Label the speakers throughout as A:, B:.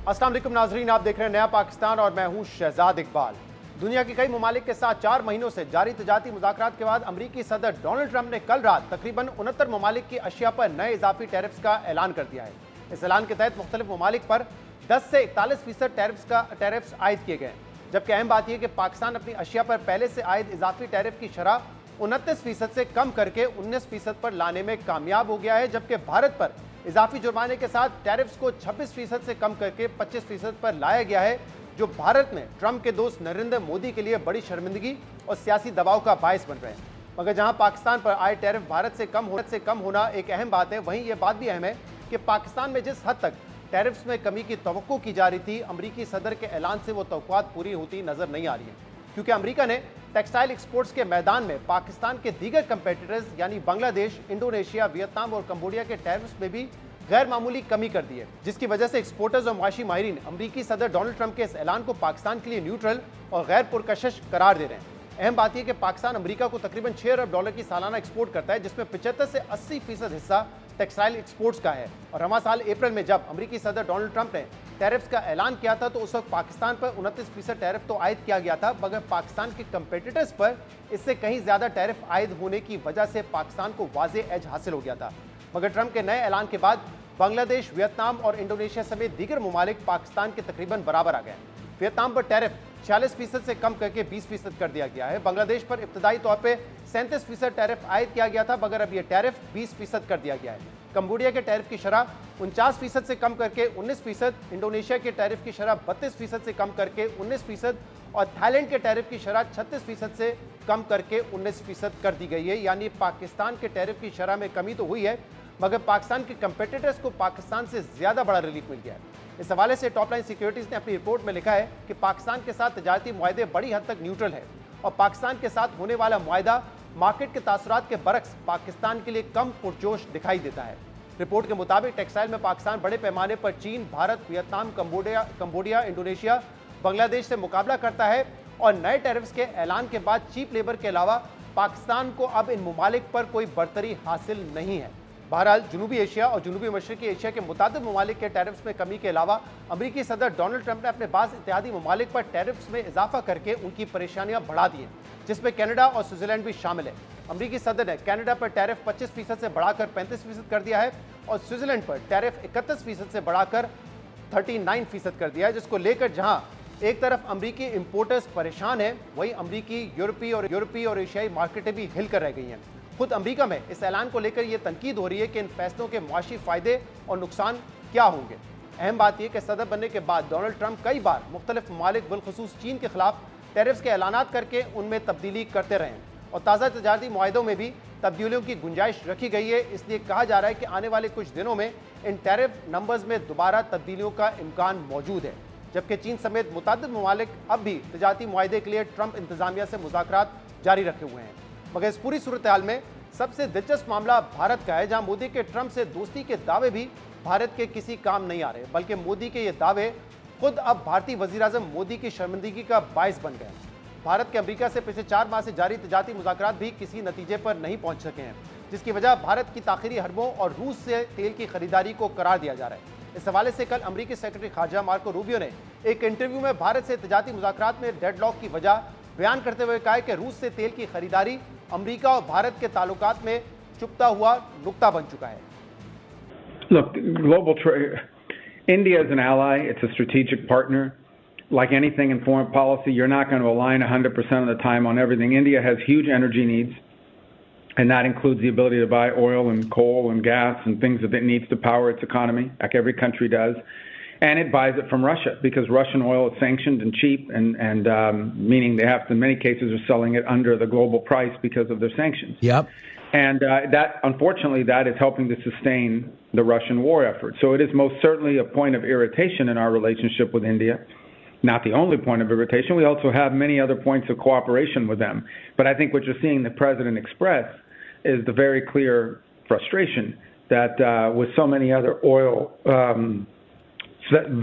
A: अस्सलाम वालेकुम नाजरीन, आप देख रहे हैं नया पाकिस्तान और मैं हूं शहजाद इकबाल। दुनिया के कई ममालिक के साथ 4 महीनों से जारी तजारती मुज़ाकरात के बाद अमरीकी सदर डोनाल्ड ट्रंप ने कल रात तकरीबन 69 ममालिक की अशिया पर नए इजाफी टैरिफ्स का ऐलान कर दिया है। इस ऐलान के तहत मुख्तलिफ ममालिक पर 10 से 41% टैरिफ्स आयद किए गए। जबकि अहम बात यह कि पाकिस्तान अपनी अशिया पर पहले से आयद इजाफी टैरिफ की शरह 29% से कम करके 19% पर लाने में कामयाब हो गया है, जबकि भारत पर इजाफी जुर्माने के साथ टैरिफ्स को 26% से कम करके 25% पर लाया गया है, जो भारत में ट्रंप के दोस्त नरेंद्र मोदी के लिए बड़ी शर्मिंदगी और सियासी दबाव का बायस बन रहे हैं। मगर जहां पाकिस्तान पर आए टैरिफ भारत से कम होना एक अहम बात है, वहीं यह बात भी अहम है कि पाकिस्तान में जिस हद तक टैरिफ्स में कमी की तवक्को की जा रही थी, अमरीकी सदर के ऐलान से वो तवक्कुआत पूरी होती नजर नहीं आ रही है, क्योंकि अमेरिका ने टेक्सटाइल एक्सपोर्ट्स के मैदान में पाकिस्तान के दीगर कंपेटिटर्स यानी बांग्लादेश, इंडोनेशिया, वियतनाम और कंबोडिया के टैरिफ्स में भी गैर मामूली कमी कर दी है, जिसकी वजह से एक्सपोर्टर्स और मुआशी माहिरीन अमरीकी सदर डोनाल्ड ट्रंप के इस ऐलान को पाकिस्तान के लिए न्यूट्रल और गैर पुरकशिश करार दे रहे हैं। अहम बात यह कि पाकिस्तान अमेरिका को तकरीबन $6 अरब की सालाना एक्सपोर्ट करता है, जिसमें 75 से 80% हिस्सा टेक्सटाइल एक्सपोर्ट्स का है। और रवां साल अप्रैल में जब अमेरिकी सदर डोनाल्ड ट्रंप ने टैरिफ्स का ऐलान किया था, तो उस वक्त पाकिस्तान पर 29% टैरिफ तो आयद किया गया था, मगर पाकिस्तान के कंपेटिटर्स पर इससे कहीं ज्यादा टैरिफ आयद होने की वजह से पाकिस्तान को वाज़ेह एज हासिल हो गया था। मगर ट्रंप के नए ऐलान के बाद बांग्लादेश, वियतनाम और इंडोनेशिया समेत दीगर ममालिक पाकिस्तान के तकरीबन बराबर आ गए। वियतनाम पर टैरिफ 46% से कम करके 20% कर दिया गया है। बांग्लादेश पर इब्तदाई तौर पे 37% टैरिफ आयद किया गया था, मगर अब यह टैरिफ 20% कर दिया गया है। कंबोडिया के टैरिफ की शरह 49% से कम करके 19%, इंडोनेशिया के टैरिफ की शरह 32% से कम करके 19% और थाईलैंड के टैरिफ की शरह 36% से कम करके 19% कर दी गई है। यानी पाकिस्तान के टैरिफ की शरह में कमी तो हुई है, मगर पाकिस्तान के कंपेटिटर्स को पाकिस्तान से ज्यादा बड़ा रिलीफ मिल गया है। इस हवाले से टॉप लाइन सिक्योरिटीज ने अपनी रिपोर्ट में लिखा है कि पाकिस्तान के साथ तजारती मुआहदे बड़ी हद तक न्यूट्रल है और पाकिस्तान के साथ होने वाला मुआहदा मार्केट के तासुरात के बरक्स पाकिस्तान के लिए कम पुरजोश दिखाई देता है। रिपोर्ट के मुताबिक टेक्सटाइल में पाकिस्तान बड़े पैमाने पर चीन, Bharat, Vietnam, Cambodia, Indonesia, Bangladesh से मुकाबला करता है और नए टैरिफ्स के ऐलान के बाद चीप लेबर के अलावा पाकिस्तान को अब इन ममालिक पर कोई बरतरी हासिल नहीं है। बहरहाल जनूबी एशिया और जनूबी मशरकी एशिया के मुताबिक ममालिक के टैरिफ्स में कमी के अलावा अमरीकी सदर डोनाल्ड ट्रंप ने अपने बाज़ इत्तेहादी ममालिक पर टैरिफ्स में इजाफा करके उनकी परेशानियां बढ़ा दी हैं, जिसमें कनाडा और स्विट्जरलैंड भी शामिल है। अमरीकी सदर ने कनाडा पर टैरिफ 25% से बढ़ाकर 35% कर दिया है और स्विट्जरलैंड पर टैरिफ 31% से बढ़ाकर 39% कर दिया है, जिसको लेकर जहां एक तरफ अमरीकी इंपोर्टर्स परेशान हैं, वहीं अमरीकी, यूरोपीय और एशियाई मार्केटें भी हिल कर रह गई हैं। खुद अमेरिका में इस ऐलान को लेकर यह तनकीद हो रही है कि इन फैसलों के मुआशी फायदे और नुकसान क्या होंगे। अहम बात यह कि सदर बनने के बाद डोनाल्ड ट्रंप कई बार मुख्तलिफ ममालिक बिलखुसूस चीन के खिलाफ टैरिफ्स के ऐलानात करके उनमें तब्दीली करते रहे और ताज़ा तजारती मुआहदों में भी तब्दीलियों की गुंजाइश रखी गई है। इसलिए कहा जा रहा है कि आने वाले कुछ दिनों में इन टैरिफ नंबर्स में दोबारा तब्दीलियों का इम्कान मौजूद है, जबकि चीन समेत मुतअद्दिद ममालिक अब भी तजारती मुआहदे के लिए ट्रंप इंतजामिया से मुज़ाकरात जारी रखे हुए हैं। मगर इस पूरी सूरत हाल में सबसे दिलचस्प मामला भारत का है, जहां मोदी के ट्रंप से दोस्ती के दावे भी भारत के किसी काम नहीं आ रहे, बल्कि मोदी के ये दावे खुद अब भारतीय वज़ीर-ए-आज़म मोदी की शर्मिंदगी का बायस बन गए। भारत के अमेरिका से पिछले 4 माह से जारी तजारती मुज़ाकरात भी किसी नतीजे पर नहीं पहुंच सके हैं, जिसकी वजह भारत की ताख़िरी हरबों और रूस से तेल की खरीदारी को करार दिया जा रहा है। इस हवाले से कल अमरीकी सेक्रेटरी खारजा मार्को रूबियो ने एक इंटरव्यू में भारत से तजारती मुज़ाकरात में डेडलॉक की वजह बयान करते हुए कहा कि रूस से तेल की खरीदारी अमेरिका और भारत के ताल्लुकात में चुपता हुआ नुक्ता बन चुका है।
B: Look, global trade, India is an ally, it's a strategic partner. Like anything in foreign policy, you're not going to align 100% of the time on everything. India has huge energy needs, and that includes the ability to buy oil and coal and gas and things that it needs to power its economy, like every country does. And it buys it from Russia because Russian oil is sanctioned and cheap, and meaning they have to, in many cases, are selling it under the global price because of their sanctions.
C: Yep.
B: And that, unfortunately, that is helping to sustain the Russian war effort. So it is most certainly a point of irritation in our relationship with India. Not the only point of irritation. We also have many other points of cooperation with them. But I think what you're seeing the president express is the very clear frustration that with so many other oil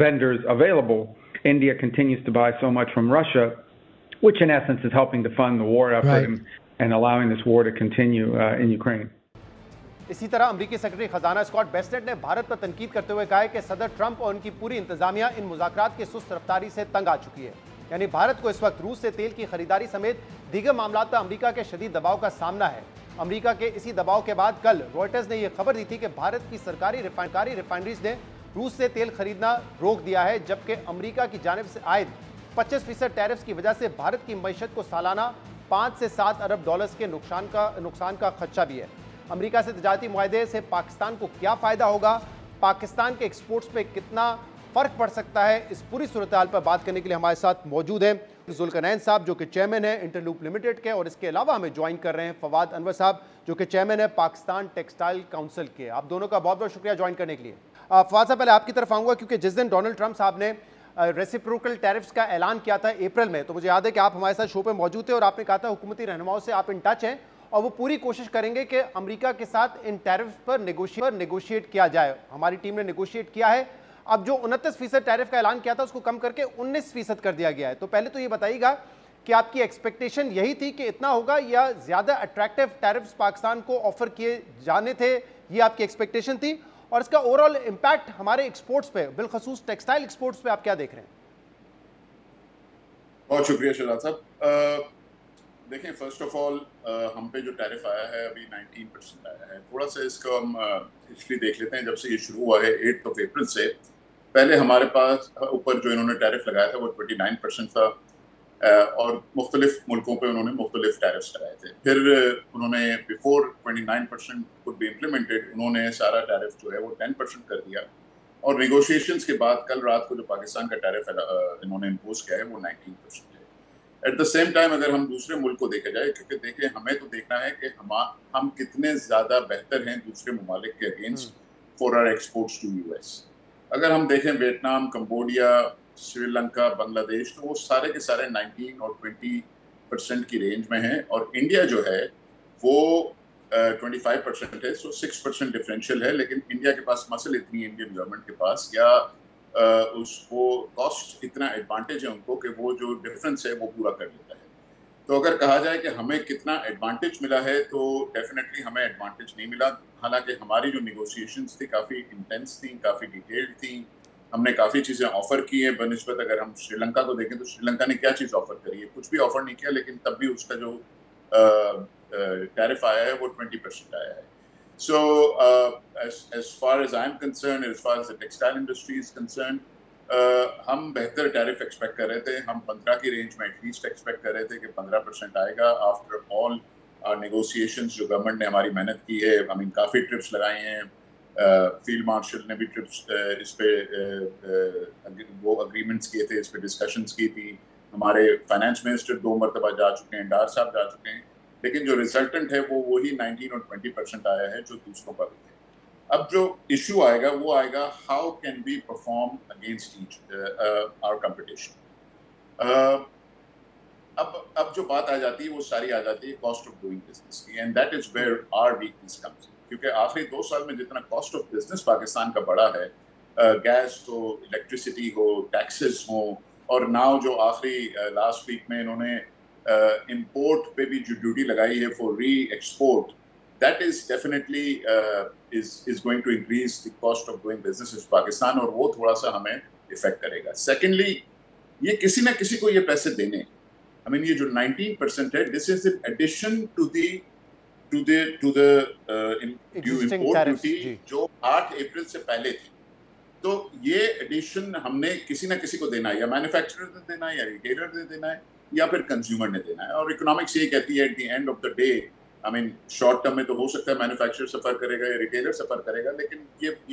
B: vendors available, India continues to buy so much from Russia, which in essence is helping to fund the war effort and allowing this war to continue in Ukraine.
A: इसी तरह अमेरिकी secretary खजाना Scott Bessent ने भारत पर तनकीद करते हुए कहा है कि सदर ट्रंप और उनकी पूरी इंतजामिया इन मुज़ाकरात की सुस्त रफ्तारी से तंग आ चुकी है। यानी भारत को इस वक्त रूस से तेल की खरीदारी समेत दीगर मामलों पर अमेरिका के शदीद दबाव का सामना है। अमेरिका के इसी दबाव के बाद कल रॉयटर्स ने यह खबर दी थी कि भारत की सरकारी रिफाइनरीज ने रूस से तेल खरीदना रोक दिया है, जबकि अमेरिका की जानिब से आयद 25% टैरिफ्स की वजह से भारत की मईशत को सालाना 5 से 7 अरब डॉलर्स के नुकसान का खदशा भी है। अमेरिका से तजारती मुआहदे से पाकिस्तान को क्या फ़ायदा होगा, पाकिस्तान के एक्सपोर्ट्स पे कितना फ़र्क पड़ सकता है, इस पूरी सूरत हाल पर बात करने के लिए हमारे साथ मौजूद हैं जुल्करनैन साहब जो कि चेयरमैन है इंटरलूप लिमिटेड के, और इसके अलावा हमें ज्वाइन कर रहे हैं फवाद अनवर साहब जो कि चेयरमैन है पाकिस्तान टेक्सटाइल काउंसिल के। आप दोनों का बहुत बहुत शुक्रिया ज्वाइन करने के लिए। फवाद साहब, पहले आपकी तरफ आऊँगा क्योंकि जिस दिन डोनाल्ड ट्रंप साहब ने रेसिप्रोकल टैरिफ्स का ऐलान किया था अप्रैल में, तो मुझे याद है कि आप हमारे साथ शो पे मौजूद थे और आपने कहा था हुकूमती रहनुमाओं से आप इन टच हैं और वो पूरी कोशिश करेंगे कि अमेरिका के साथ इन टैरिफ पर नेगोशिएट किया जाए। हमारी टीम ने नेगोशिएट किया है। अब जो 29% टैरिफ का ऐलान किया था उसको कम करके 19% कर दिया गया है। तो पहले तो ये बताइएगा कि आपकी एक्सपेक्टेशन यही थी कि इतना होगा या ज़्यादा अट्रैक्टिव टैरिफ्स पाकिस्तान को ऑफर किए जाने थे, ये आपकी एक्सपेक्टेशन थी? और इसका ओवरऑल इम्पैक्ट हमारे एक्सपोर्ट्स पे, बिलखसूस टेक्सटाइल एक्सपोर्ट्स पे आप क्या देख रहे हैं?
C: बहुत शुक्रिया शहजाद साहब। देखें, फर्स्ट ऑफ ऑल हम पे जो टैरिफ आया है अभी 19% आया है। थोड़ा सा इसको हम हिस्ट्री देख लेते हैं। जब से ये शुरू हुआ है 8 अप्रैल से, पहले हमारे पास ऊपर जो इन्होंने टैरिफ लगाया था वो 29% था और मुख्तलिफ मुल्कों पे उन्होंने मुख्तलिफ टैरिफ्स लगाए थे। फिर उन्होंने बिफोर 29% कुड बी इम्प्लीमेंटेड उन्होंने सारा टैरिफ जो है वो 10% कर दिया और नेगोशिएशंस के बाद कल रात को जो पाकिस्तान का टैरिफ इन्होंने इम्पोज किया है वो 19% है। एट द सेम टाइम अगर हम दूसरे मुल्क को देखा जाए, क्योंकि देखिए हमें तो देखना है कि हम कितने ज़्यादा बेहतर हैं दूसरे ममालिक के against for our exports to US. अगर हम देखें वियतनाम, कंबोडिया, श्रीलंका, बांग्लादेश, तो वो सारे के सारे 19 और 20% की रेंज में हैं और इंडिया जो है वो 25% है। सो 6% डिफरेंशियल है। लेकिन इंडिया के पास मसल इतनी है, इंडियन गवर्नमेंट के पास या उसको कॉस्ट इतना एडवांटेज है उनको कि वो जो डिफरेंस है वो पूरा कर लेता है। तो अगर कहा जाए कि हमें कितना एडवांटेज मिला है तो डेफिनेटली हमें एडवांटेज नहीं मिला। हालांकि हमारी जो निगोशिएशंस थी काफ़ी इंटेंस थी, काफ़ी डिटेल्ड थी, हमने काफ़ी चीज़ें ऑफ़र की हैं बनिस्बत। अगर हम श्रीलंका को देखें तो श्रीलंका ने क्या चीज़ ऑफ़र करी है, कुछ भी ऑफ़र नहीं किया, लेकिन तब भी उसका जो टैरिफ आया है वो 20% आया है। So as far as I'm concerned, as far as the textile industry is concerned, हम बेहतर टैरिफ एक्सपेक्ट कर रहे थे। हम 15 की रेंज में एटलीस्ट एक्सपेक्ट कर रहे थे कि 15% आएगा। आफ्टर ऑल नेगोशिएशंस जो गवर्नमेंट ने हमारी मेहनत की है, आई मीन काफ़ी ट्रिप्स लगाए हैं, फील्ड मार्शल ने भी ट्रिप्स इस पे वो अग्रीमेंट्स किए थे, इस पे डिस्कशंस की थी। हमारे फाइनेंस मिनिस्टर 2 मरतबा जा चुके हैं, डार साहब जा चुके हैं, लेकिन जो रिजल्टेंट है वो वही 19 और 20% आया है जो दूसरों पर थे। अब जो इशू आएगा वो आएगा how can we perform against each our competition. अब जो बात आ जाती है वो सारी आ जाती है कॉस्ट ऑफ डूइंग बिजनेस की, and that is where our weakness comes in. क्योंकि आखिरी 2 साल में जितना कॉस्ट ऑफ बिजनेस पाकिस्तान का बढ़ा है, गैस हो, इलेक्ट्रिसिटी हो, टैक्सेस हो, और नाउ जो आखिरी लास्ट वीक में इन्होंने इम्पोर्ट पे भी जो ड्यूटी लगाई है for re export, that is definitely is going to increase the cost of doing business in Pakistan, और वो थोड़ा सा हमें इफेक्ट करेगा। सेकेंडली, ये किसी ना किसी को ये पैसे देने, आई मीन ये जो 19% है, this is in addition to the import duty जो 8 अप्रैल से पहले थी। तो ये एडिशन हमने किसी ना किसी को देना है, या मैन्युफैक्चरर ने देना है, या रिटेलर ने देना है, या फिर कंज्यूमर ने देना है। और इकोनॉमिक्स ये कहती है at the end of the day, I mean short term में तो हो सकता है मैन्युफैक्चरर सफर करेगा या रिटेलर सफर करेगा, लेकिन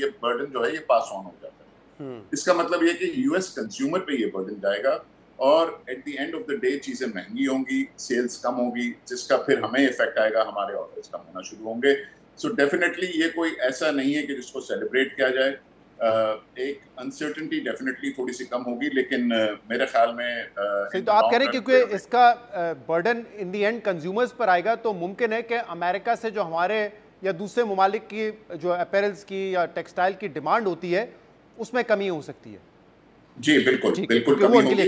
C: ये बर्डन जो है ये पास ऑन हो जाता है। इसका मतलब ये कि यूएस कंज्यूमर पे ये बर्डन जाएगा और at the end of the day चीजें महंगी होंगी, सेल्स कम होगी, जिसका फिर हमें इफेक्ट आएगा, हमारे ऑर्डर्स कम होना शुरू होंगे। सो डेफिनेटली ये कोई ऐसा नहीं है कि जिसको सेलिब्रेट किया जाए। एक अनसर्टेनिटी डेफिनेटली थोड़ी सी कम होगी, लेकिन मेरे ख्याल में
A: तो आप कह रहे हैं क्योंकि इसका burden in the and consumers पर आएगा, तो मुमकिन है कि अमेरिका से जो हमारे या दूसरे ममालिक की जो अपैरल्स की या टेक्सटाइल की डिमांड होती है उसमें कमी हो सकती है।
C: जी बिल्कुल बिल्कुल कमी होगी।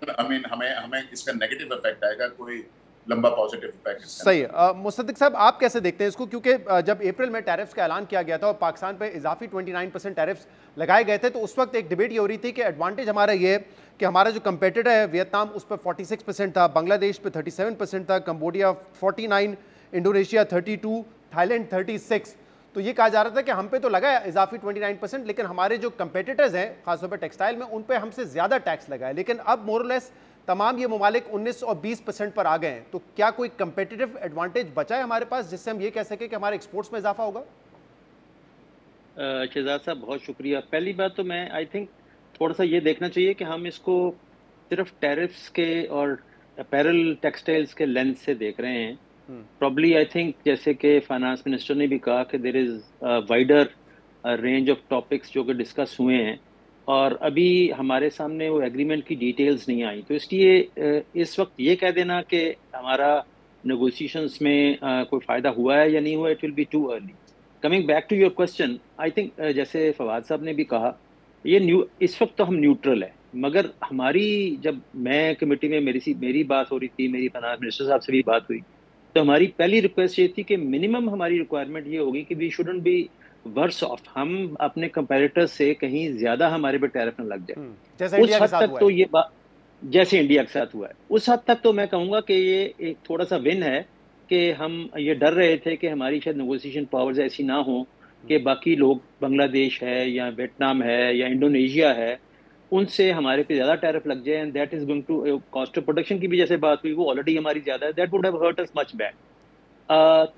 C: आई मीन हमें इसका नेगेटिव इफेक्ट आएगा। कोई लंबा पॉजिटिव इम्पैक्ट।
A: सही है। मुसद्दिक साहब, आप कैसे देखते हैं इसको, क्योंकि जब अप्रैल में टैरिफ्स का ऐलान किया गया था और पाकिस्तान पे इजाफी 29% टैरिफ्स लगाए गए थे, तो उस वक्त एक डिबेट ये हो रही थी कि एडवांटेज हमारा ये है कि हमारा जो कंपेटिटर है वियतनाम उस पर 46% था, बांग्लादेश पे 37% था, कंबोडिया 49, इंडोनेशिया 32, थाईलैंड 36। तो ये कहा जा रहा था कि हम पे तो लगा है इजाफी 29%, लेकिन हमारे जो कंपेटिटर्स हैं खासतौर पर टेक्सटाइल में, उन पे हमसे ज़्यादा टैक्स लगा है। लेकिन अब मोरलेस तमाम ये ममालिक 19 और 20% पर आ गए हैं। तो क्या कोई कंपेटिटिव एडवांटेज बचा है हमारे पास जिससे हम ये कह सकें कि हमारे एक्सपोर्ट्स में इजाफा होगा?
D: शहजाद साहब, बहुत शुक्रिया। पहली बात तो मैं आई थिंक थोड़ा सा ये देखना चाहिए कि हम इसको सिर्फ टैरिफ्स के और अपैरल टेक्सटाइल्स के लेंस से देख रहे हैं। प्रॉब्ली आई थिंक जैसे कि फाइनेंस मिनिस्टर ने भी कहा कि there is wider range of topics जो कि डिस्कस हुए हैं, और अभी हमारे सामने वो एग्रीमेंट की डिटेल्स नहीं आई। तो इसलिए इस वक्त ये कह देना कि हमारा नेगोशिएशंस में कोई फ़ायदा हुआ है या नहीं हुआ, it will be too early. Coming back to your question, I think जैसे फवाद साहब ने भी कहा, ये इस वक्त तो हम न्यूट्रल है, मगर हमारी जब मैं कमेटी में मेरी बात हो रही थी, मेरी फाइनेंस मिनिस्टर साहब से भी बात हुई, तो हमारी पहली रिक्वेस्ट ये थी कि मिनिमम हमारी रिक्वायरमेंट ये होगी कि we shouldn't be worse off, हम अपने कंपेटिटर्स से कहीं ज्यादा हमारे पे टैरिफ न लग जाए।
A: जैसे इंडिया के साथ हुआ है।
D: तो ये बात जैसे इंडिया के साथ हुआ है, उस हद तक तो मैं कहूँगा कि ये एक थोड़ा सा विन है कि हम ये डर रहे थे कि हमारी शायद नेगोशिएशन पावर्स ऐसी ना हो कि बाकी लोग, बांग्लादेश है या वियतनाम है या इंडोनेशिया है, उनसे हमारे पे ज़्यादा टैरिफ लग जाए, and that is going to, cost of production की भी जैसे बात हुई वो ऑलरेडी हमारी ज़्यादा है, that would have hurt us much bad.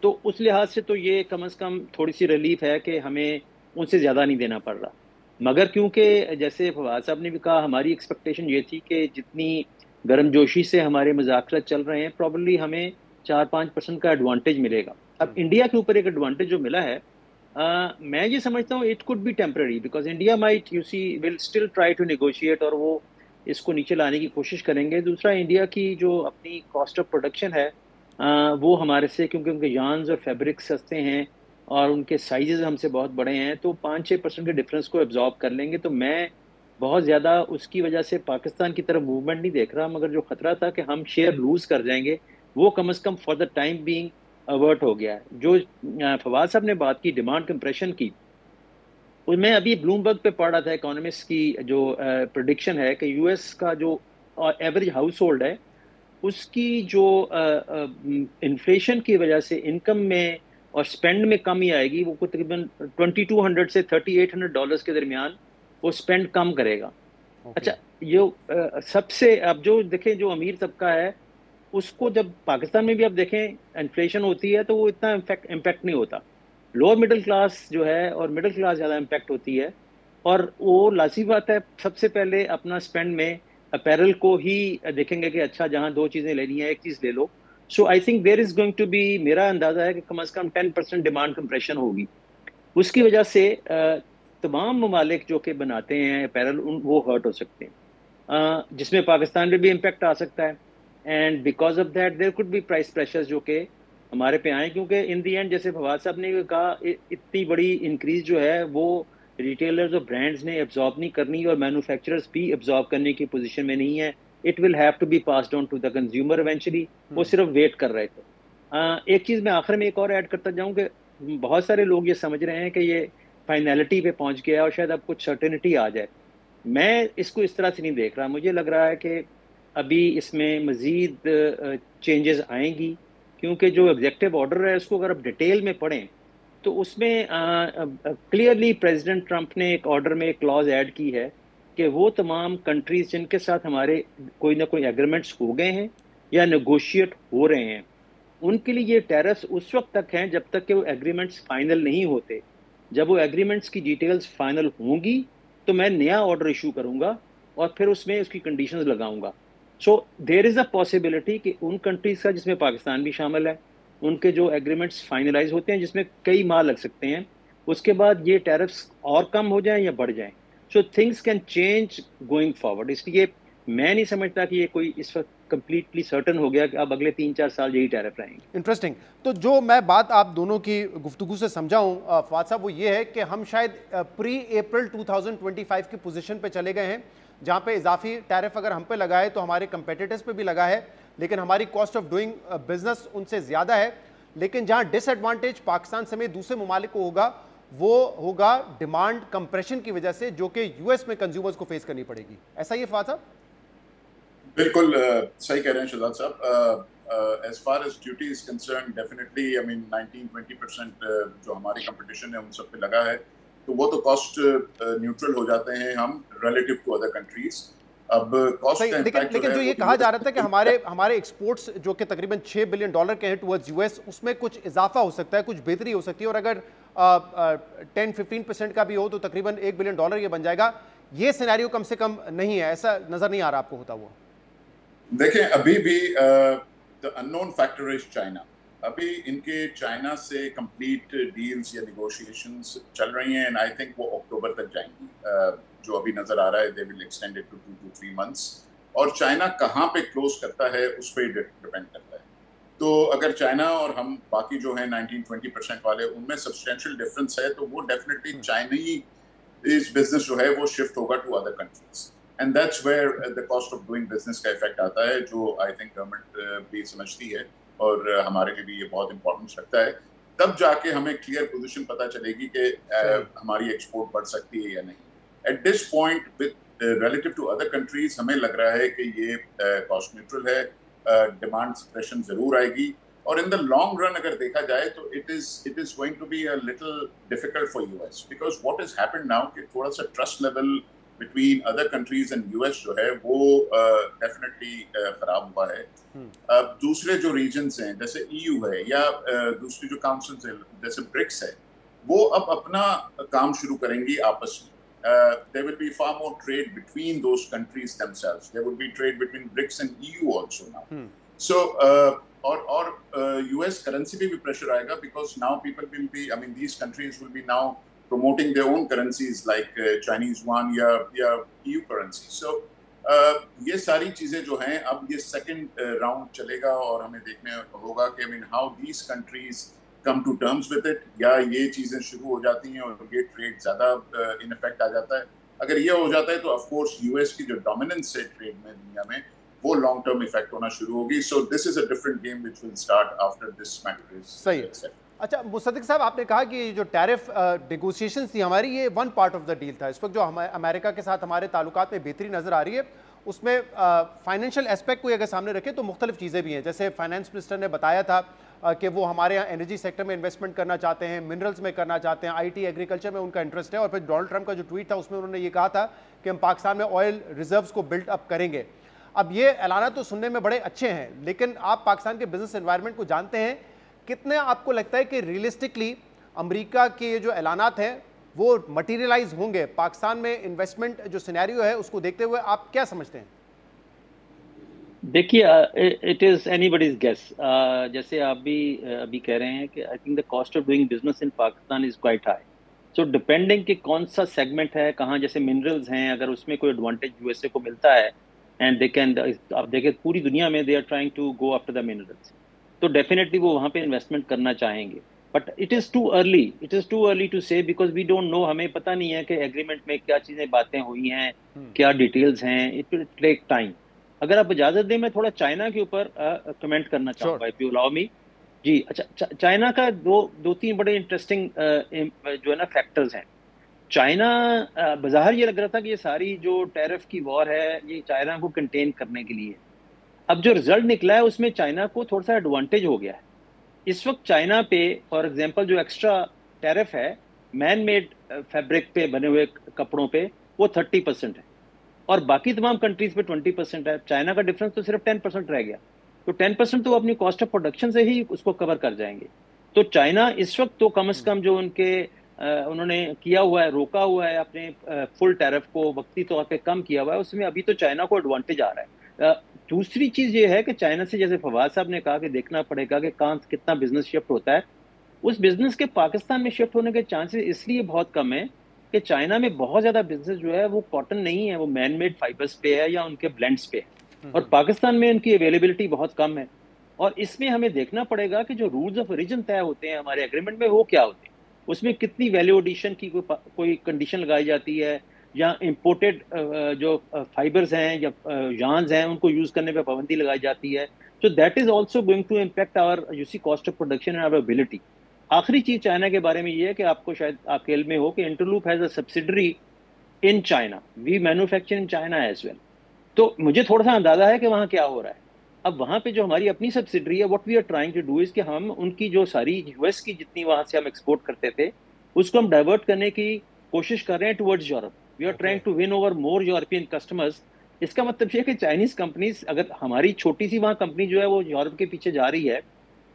D: तो उस लिहाज से तो ये कम से कम थोड़ी सी रिलीफ है कि हमें उनसे ज़्यादा नहीं देना पड़ रहा। मगर क्योंकि जैसे फवाद साहब ने भी कहा, हमारी एक्सपेक्टेशन ये थी कि जितनी गर्मजोशी से हमारे मुज़ाकरात चल रहे हैं, प्रॉब्ली हमें 4-5% का एडवांटेज मिलेगा। अब इंडिया के ऊपर एक एडवांटेज जो मिला है, मैं ये समझता हूँ it could be temporary, because India might you see will still try to negotiate, और वो इसको नीचे लाने की कोशिश करेंगे। दूसरा, इंडिया की जो अपनी कॉस्ट ऑफ प्रोडक्शन है वो हमारे से, क्योंकि उनके यार्न्स और फैब्रिक सस्ते हैं और उनके साइजेस हमसे बहुत बड़े हैं, तो 5-6% के डिफरेंस को एब्जॉर्ब कर लेंगे। तो मैं बहुत ज़्यादा उसकी वजह से पाकिस्तान की तरफ मूवमेंट नहीं देख रहा, मगर जो खतरा था कि हम शेयर लूज़ कर जाएंगे, वो कम से come for the time being avert हो गया है। जो फवाद साहब ने बात की डिमांड कंप्रेशन की, मैं अभी ब्लूमबर्ग पे पढ़ रहा था, इकोनॉमिस्ट की जो प्रेडिक्शन है कि यूएस का जो एवरेज हाउस होल्ड है उसकी जो इन्फ्लेशन की वजह से इनकम में और स्पेंड में कमी आएगी, वो तकरीबन $2200 से $3800 के दरमियान वो स्पेंड कम करेगा। अच्छा, ये सबसे, अब जो देखें जो अमीर तबका है उसको, जब पाकिस्तान में भी अब देखें इन्फ्लेशन होती है तो वो इतना इम्पैक्ट नहीं होता, लोअर मिडिल क्लास जो है और मिडिल क्लास ज़्यादा इम्पैक्ट होती है, और वो लाज़मी बात है सबसे पहले अपना स्पेंड में अपैरल को ही देखेंगे कि अच्छा जहाँ 2 चीज़ें लेनी है एक चीज़ ले लो। So I think there is going to be, मेरा अंदाज़ा है कि कम से कम 10% डिमांड कंप्रेशन होगी। उसकी वजह से तमाम ममालिक जो कि बनाते हैं अपैरल वो हर्ट हो सकते हैं, जिसमें पाकिस्तान में भी इम्पैक्ट आ सकता है, and because of that there could be price pressures जो कि हमारे पे आए, क्योंकि इन दी एंड जैसे फवाद साहब ने कहा, इतनी बड़ी इंक्रीज जो है वो रिटेलर्स और ब्रांड्स ने एब्जॉर्ब नहीं करनी और मैन्युफैक्चरर्स भी एब्जॉर्ब करने की पोजीशन में नहीं है। It will have to be passed on to the consumer eventually. वो सिर्फ वेट कर रहे थे। एक चीज़ मैं आखिर में एक और ऐड करता जाऊँ कि बहुत सारे लोग ये समझ रहे हैं कि ये फाइनलिटी पे पहुंच गया और शायद अब कुछ सर्टेनिटी आ जाए। मैं इसको इस तरह से नहीं देख रहा। मुझे लग रहा है कि अभी इसमें मज़ीद चेंजेस आएंगी, क्योंकि जो एग्जेक्टिव ऑर्डर है उसको अगर आप डिटेल में पढ़ें तो उसमें क्लियरली प्रेसिडेंट ट्रंप ने एक ऑर्डर में एक क्लॉज ऐड की है कि वो तमाम कंट्रीज जिनके साथ हमारे कोई ना कोई एग्रीमेंट्स हो गए हैं या नेगोशिएट हो रहे हैं, उनके लिए ये टैरिफ्स उस वक्त तक हैं जब तक कि वो एग्रीमेंट्स फाइनल नहीं होते। जब वो एग्रीमेंट्स की डिटेल्स फाइनल होंगी तो मैं नया ऑर्डर इशू करूंगा और फिर उसमें उसकी कंडीशंस लगाऊंगा। So there is a possibility कि उन कंट्रीज का, जिसमें पाकिस्तान भी शामिल है, उनके जो एग्रीमेंट्स फाइनलाइज होते हैं जिसमें कई माह लग सकते हैं, उसके बाद ये टैरिफ्स और कम हो जाएं या बढ़ जाएं। So things can change going forward. इसलिए मैं नहीं समझता कि ये कोई इस वक्त कंप्लीटली सर्टन हो गया कि अब अगले 3-4 साल यही टैरिफ रहेंगे।
A: इंटरेस्टिंग। तो जो मैं बात आप दोनों की गुफ्तगू से समझा हूँ फवाद साहब, वो ये है कि हम शायद प्री अप्रैल 2025 की पोजीशन पे चले गए हैं, जहाँ पे इजाफी टैरिफ अगर हम पे लगा है तो हमारे कंपेटिटर्स पे भी लगा है, लेकिन हमारी कॉस्ट ऑफ डूइंग बिजनेस उनसे ज़्यादा है। लेकिन जहां डिसएडवांटेज पाकिस्तान समेत दूसरे ममालिक को होगा वो होगा डिमांड कंप्रेशन की वजह से, जो कि यूएस में कंज्यूमर्स को फेस करनी पड़ेगी। ऐसा ही फवाद साहब?
C: बिल्कुल सही कह रहे हैं Shahzad sahab. As far as duty is concern, definitely I mean 19-20% जो हमारी कंपटीशन है उन सब पे लगा है, तो वो तो कॉस्ट न्यूट्रल हो जाते हैं हम रिलेटिव टू अदर कंट्रीज। अब कॉस्ट का इम्पैक्ट
A: लेकिन जो ये कहा जा रहा था कि हमारे एक्सपोर्ट्स जो कि तकरीबन $6 बिलियन के हैं टुवर्ड्स यूएस, उसमें कुछ इजाफा हो सकता है, कुछ बेहतरी हो सकती है, और अगर 10-15% का भी हो तो तकरीबन $1 बिलियन ये बन जाएगा। ये सिनेरियो कम से कम नहीं है, ऐसा नजर नहीं आ रहा आपको होता हुआ?
C: देखें, अभी भी the unknown factor is China. अभी इनके चाइना से कंप्लीट डील्स या निगोशिएशंस चल रही हैं, एंड आई थिंक वो अक्टूबर तक जाएंगी। जो अभी नजर आ रहा है, they will extend it to 2 to 3 months। और चाइना कहाँ पे क्लोज करता है उस पर डिपेंड करता है। तो अगर चाइना और हम बाकी जो है 19-20% वाले, उनमें सब्सटेंशियल डिफरेंस है, तो वो डेफिनेटली चाइनीज बिजनेस जो है वो शिफ्ट होगा to other countries, and that's where the cost of doing business का इफेक्ट आता है, जो आई थिंक गवर्नमेंट भी समझती है और हमारे लिए भी ये बहुत इंपॉर्टेंट लगता है। तब जाके हमें क्लियर पोजीशन पता चलेगी कि हमारी एक्सपोर्ट बढ़ सकती है या नहीं। At this point with relative to other countries हमें लग रहा है कि ये कॉस्ट न्यूट्रल है। डिमांड सप्रेशन जरूर आएगी, और इन द लॉन्ग रन अगर देखा जाए तो it is going to be a little difficult for US, because what is happened now कि थोड़ा सा trust level between other countries and US जो है वो डेफिनेटली खराब हुआ है। अब दूसरे जो रीजन्स हैं जैसे ईयू है या दूसरी जो काउंसिल्स है जैसे ब्रिक्स है, वो अब अपना काम शुरू करेंगी आपस में। There will be far more trade between those countries themselves. There would be trade between BRICS and EU also now. So और US currency पे भी pressure आएगा, because now people will be, I mean these countries will be now promoting their own currencies like Chinese yuan या EU currency. So ये सारी चीजें जो हैं, अब ये second round चलेगा और हमें देखने होगा कि I mean how these countries come to terms with it, या ये चीजें शुरू हो जाती हैं और ये ट्रेड ज्यादा इन इफेक्ट आ जाता है। अगर ये हो जाता है तो ऑफ कोर्स यूएस की जो डोमिनेंस है ट्रेड में दुनिया में, वो लॉन्ग टर्म इफेक्ट होना शुरू होगी। So this is a different game which will start after this matter.
A: सही है। अच्छा मुसद्दिक साहब, आपने कहा कि जो टैरिफ नेगोशिएशंस थी हमारी, ये one part of the deal था। इस वक्त जो अमेरिका के साथ हमारे ताल्लुकात में बेहतरी नजर आ रही है, उसमें फाइनेंशियल एस्पेक्ट को अगर सामने रखें तो मुख्तलिफ चीज़ें भी हैं। जैसे फाइनेंस मिनिस्टर ने बताया था कि वो हमारे यहाँ एनर्जी सेक्टर में इन्वेस्टमेंट करना चाहते हैं, मिनरल्स में करना चाहते हैं, आईटी एग्रीकल्चर में उनका इंटरेस्ट है। और फिर डोनाल्ड ट्रंप का जो ट्वीट था उसमें उन्होंने ये कहा था कि हम पाकिस्तान में ऑयल रिजर्व्स को बिल्ड अप करेंगे। अब ये ऐलाना तो सुनने में बड़े अच्छे हैं, लेकिन आप पाकिस्तान के बिजनेस एनवायरनमेंट को जानते हैं, कितने आपको लगता है कि रियलिस्टिकली अमेरिका के ये जो ऐलानात हैं वो मटीरियलाइज होंगे? पाकिस्तान में इन्वेस्टमेंट जो सिनेरियो है उसको देखते हुए आप क्या समझते हैं?
D: देखिए, इट इज एनीबडीज गेस। जैसे आप भी अभी कह रहे हैं कि I think the cost of doing business in Pakistan is quite high. So depending कि कौन सा सेगमेंट है, कहाँ, जैसे मिनरल्स हैं, अगर उसमें कोई एडवांटेज यूएसए को मिलता है एंड दे कैन, आप देखें पूरी दुनिया में they are trying to go after the minerals, तो डेफिनेटली वो वहाँ पे इन्वेस्टमेंट करना चाहेंगे। But it is too early to say, because we don't know, हमें पता नहीं है कि एग्रीमेंट में क्या चीज़ें बातें हुई हैं, क्या डिटेल्स हैं। It will take time. अगर आप इजाजत दें, मैं थोड़ा चाइना के ऊपर कमेंट करना चाहूँगा, इफ यू अलाउ मी। जी अच्छा, चाइना का दो तीन बड़े इंटरेस्टिंग जो है ना फैक्टर्स हैं। चाइना बाज़ाहिर ये लग रहा था कि ये सारी जो टैरिफ की वॉर है ये चाइना को कंटेन करने के लिए। अब जो रिजल्ट निकला है उसमें चाइना को थोड़ा सा एडवांटेज हो गया है। इस वक्त चाइना पे फॉर एग्जांपल जो एक्स्ट्रा टैरिफ है मैन मेड फैब्रिक पे बने हुए कपड़ों पे, वो 30% है और बाकी तमाम कंट्रीज पे 20% है। चाइना का डिफरेंस तो सिर्फ 10% रह गया, तो 10% तो अपनी कॉस्ट ऑफ प्रोडक्शन से ही उसको कवर कर जाएंगे। तो चाइना इस वक्त तो कम से कम जो उनके उन्होंने किया हुआ है, रोका हुआ है अपने फुल टैरिफ को, वक्ती तौर पे कम किया हुआ है, उसमें अभी तो चाइना को एडवांटेज आ रहा है। दूसरी चीज़ ये है कि चाइना से, जैसे फवाद साहब ने कहा कि देखना पड़ेगा कि कहाँ कितना बिजनेस शिफ्ट होता है। उस बिजनेस के पाकिस्तान में शिफ्ट होने के चांसेस इसलिए बहुत कम है कि चाइना में बहुत ज़्यादा बिजनेस जो है वो कॉटन नहीं है, वो मैन मेड फाइबर्स पे है या उनके ब्लेंड्स पे है, और पाकिस्तान में उनकी अवेलेबिलिटी बहुत कम है। और इसमें हमें देखना पड़ेगा कि जो रूल्स ऑफ ओरिजिन तय होते हैं हमारे एग्रीमेंट में वो क्या होते हैं, उसमें कितनी वैल्यू एडिशन की कोई कंडीशन लगाई जाती है, या इम्पोर्टेड जो फाइबर्स हैं या yarns हैं उनको यूज करने पे पाबंदी लगाई जाती है। So that is also going to impact our you see cost of production and our ability. आखिरी चीज चाइना के बारे में ये है कि आपको शायद आपके इल्म में हो कि Interloop has a subsidiary in China, we manufacture in China as well. तो मुझे थोड़ा सा अंदाजा है कि वहाँ क्या हो रहा है। अब वहाँ पे जो हमारी अपनी सब्सिडरी है, what we are trying to do is कि हम उनकी जो सारी यूएस की जितनी वहाँ से हम एक्सपोर्ट करते थे उसको हम डाइवर्ट करने की कोशिश कर रहे हैं towards Europe. We are trying to win over more European customers. इसका मतलब ये है कि चाइनीज कंपनीज, अगर हमारी छोटी सी वहाँ कंपनी जो है वो यूरोप के पीछे जा रही है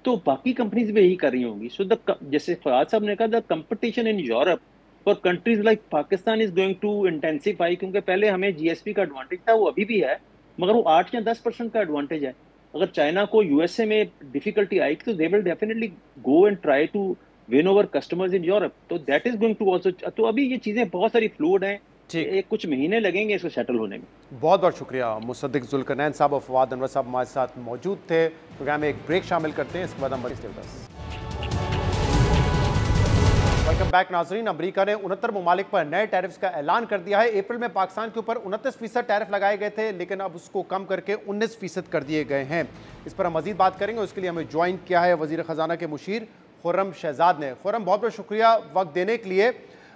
D: तो बाकी कंपनीज भी यही कर रही होंगी। सो जैसे फवाद साहब ने कहा, the competition in Europe for countries like Pakistan is going to intensify, क्योंकि पहले हमें जीएसपी का एडवांटेज था, वो अभी भी है, मगर वो 8 या 10% का एडवांटेज है। अगर चाइना को यूएसए में डिफिकल्टी आएगी तो they will definitely go and try to win over customers in Europe. तो that is going to also. तो अभी ये चीजें बहुत सारी फ्लूइड हैं, एक कुछ महीने लगेंगे इसको सेटल होने में।
A: बहुत बहुत शुक्रिया मुसद्दिक जुल्करनैन साहब और फवाद अनवर साहब हमारे साथ मौजूद थे। प्रोग्राम में एक ब्रेक शामिल करते हैं, इसके बाद हम वेलकम बैक नाजरीन। अमेरिका ने 69 ममालिक पर नए टैरिफ्स का ऐलान कर दिया है। अप्रैल में पाकिस्तान के ऊपर 29% टैरिफ लगाए गए थे, लेकिन अब उसको कम करके 19% कर दिए गए हैं। इस पर हम मजीद बात करेंगे। उसके लिए हमें ज्वाइन किया है वजीर ख़जाना के मुशीर खुर्रम शहजाद ने। खुर्रम, बहुत बहुत शुक्रिया वक्त देने के लिए।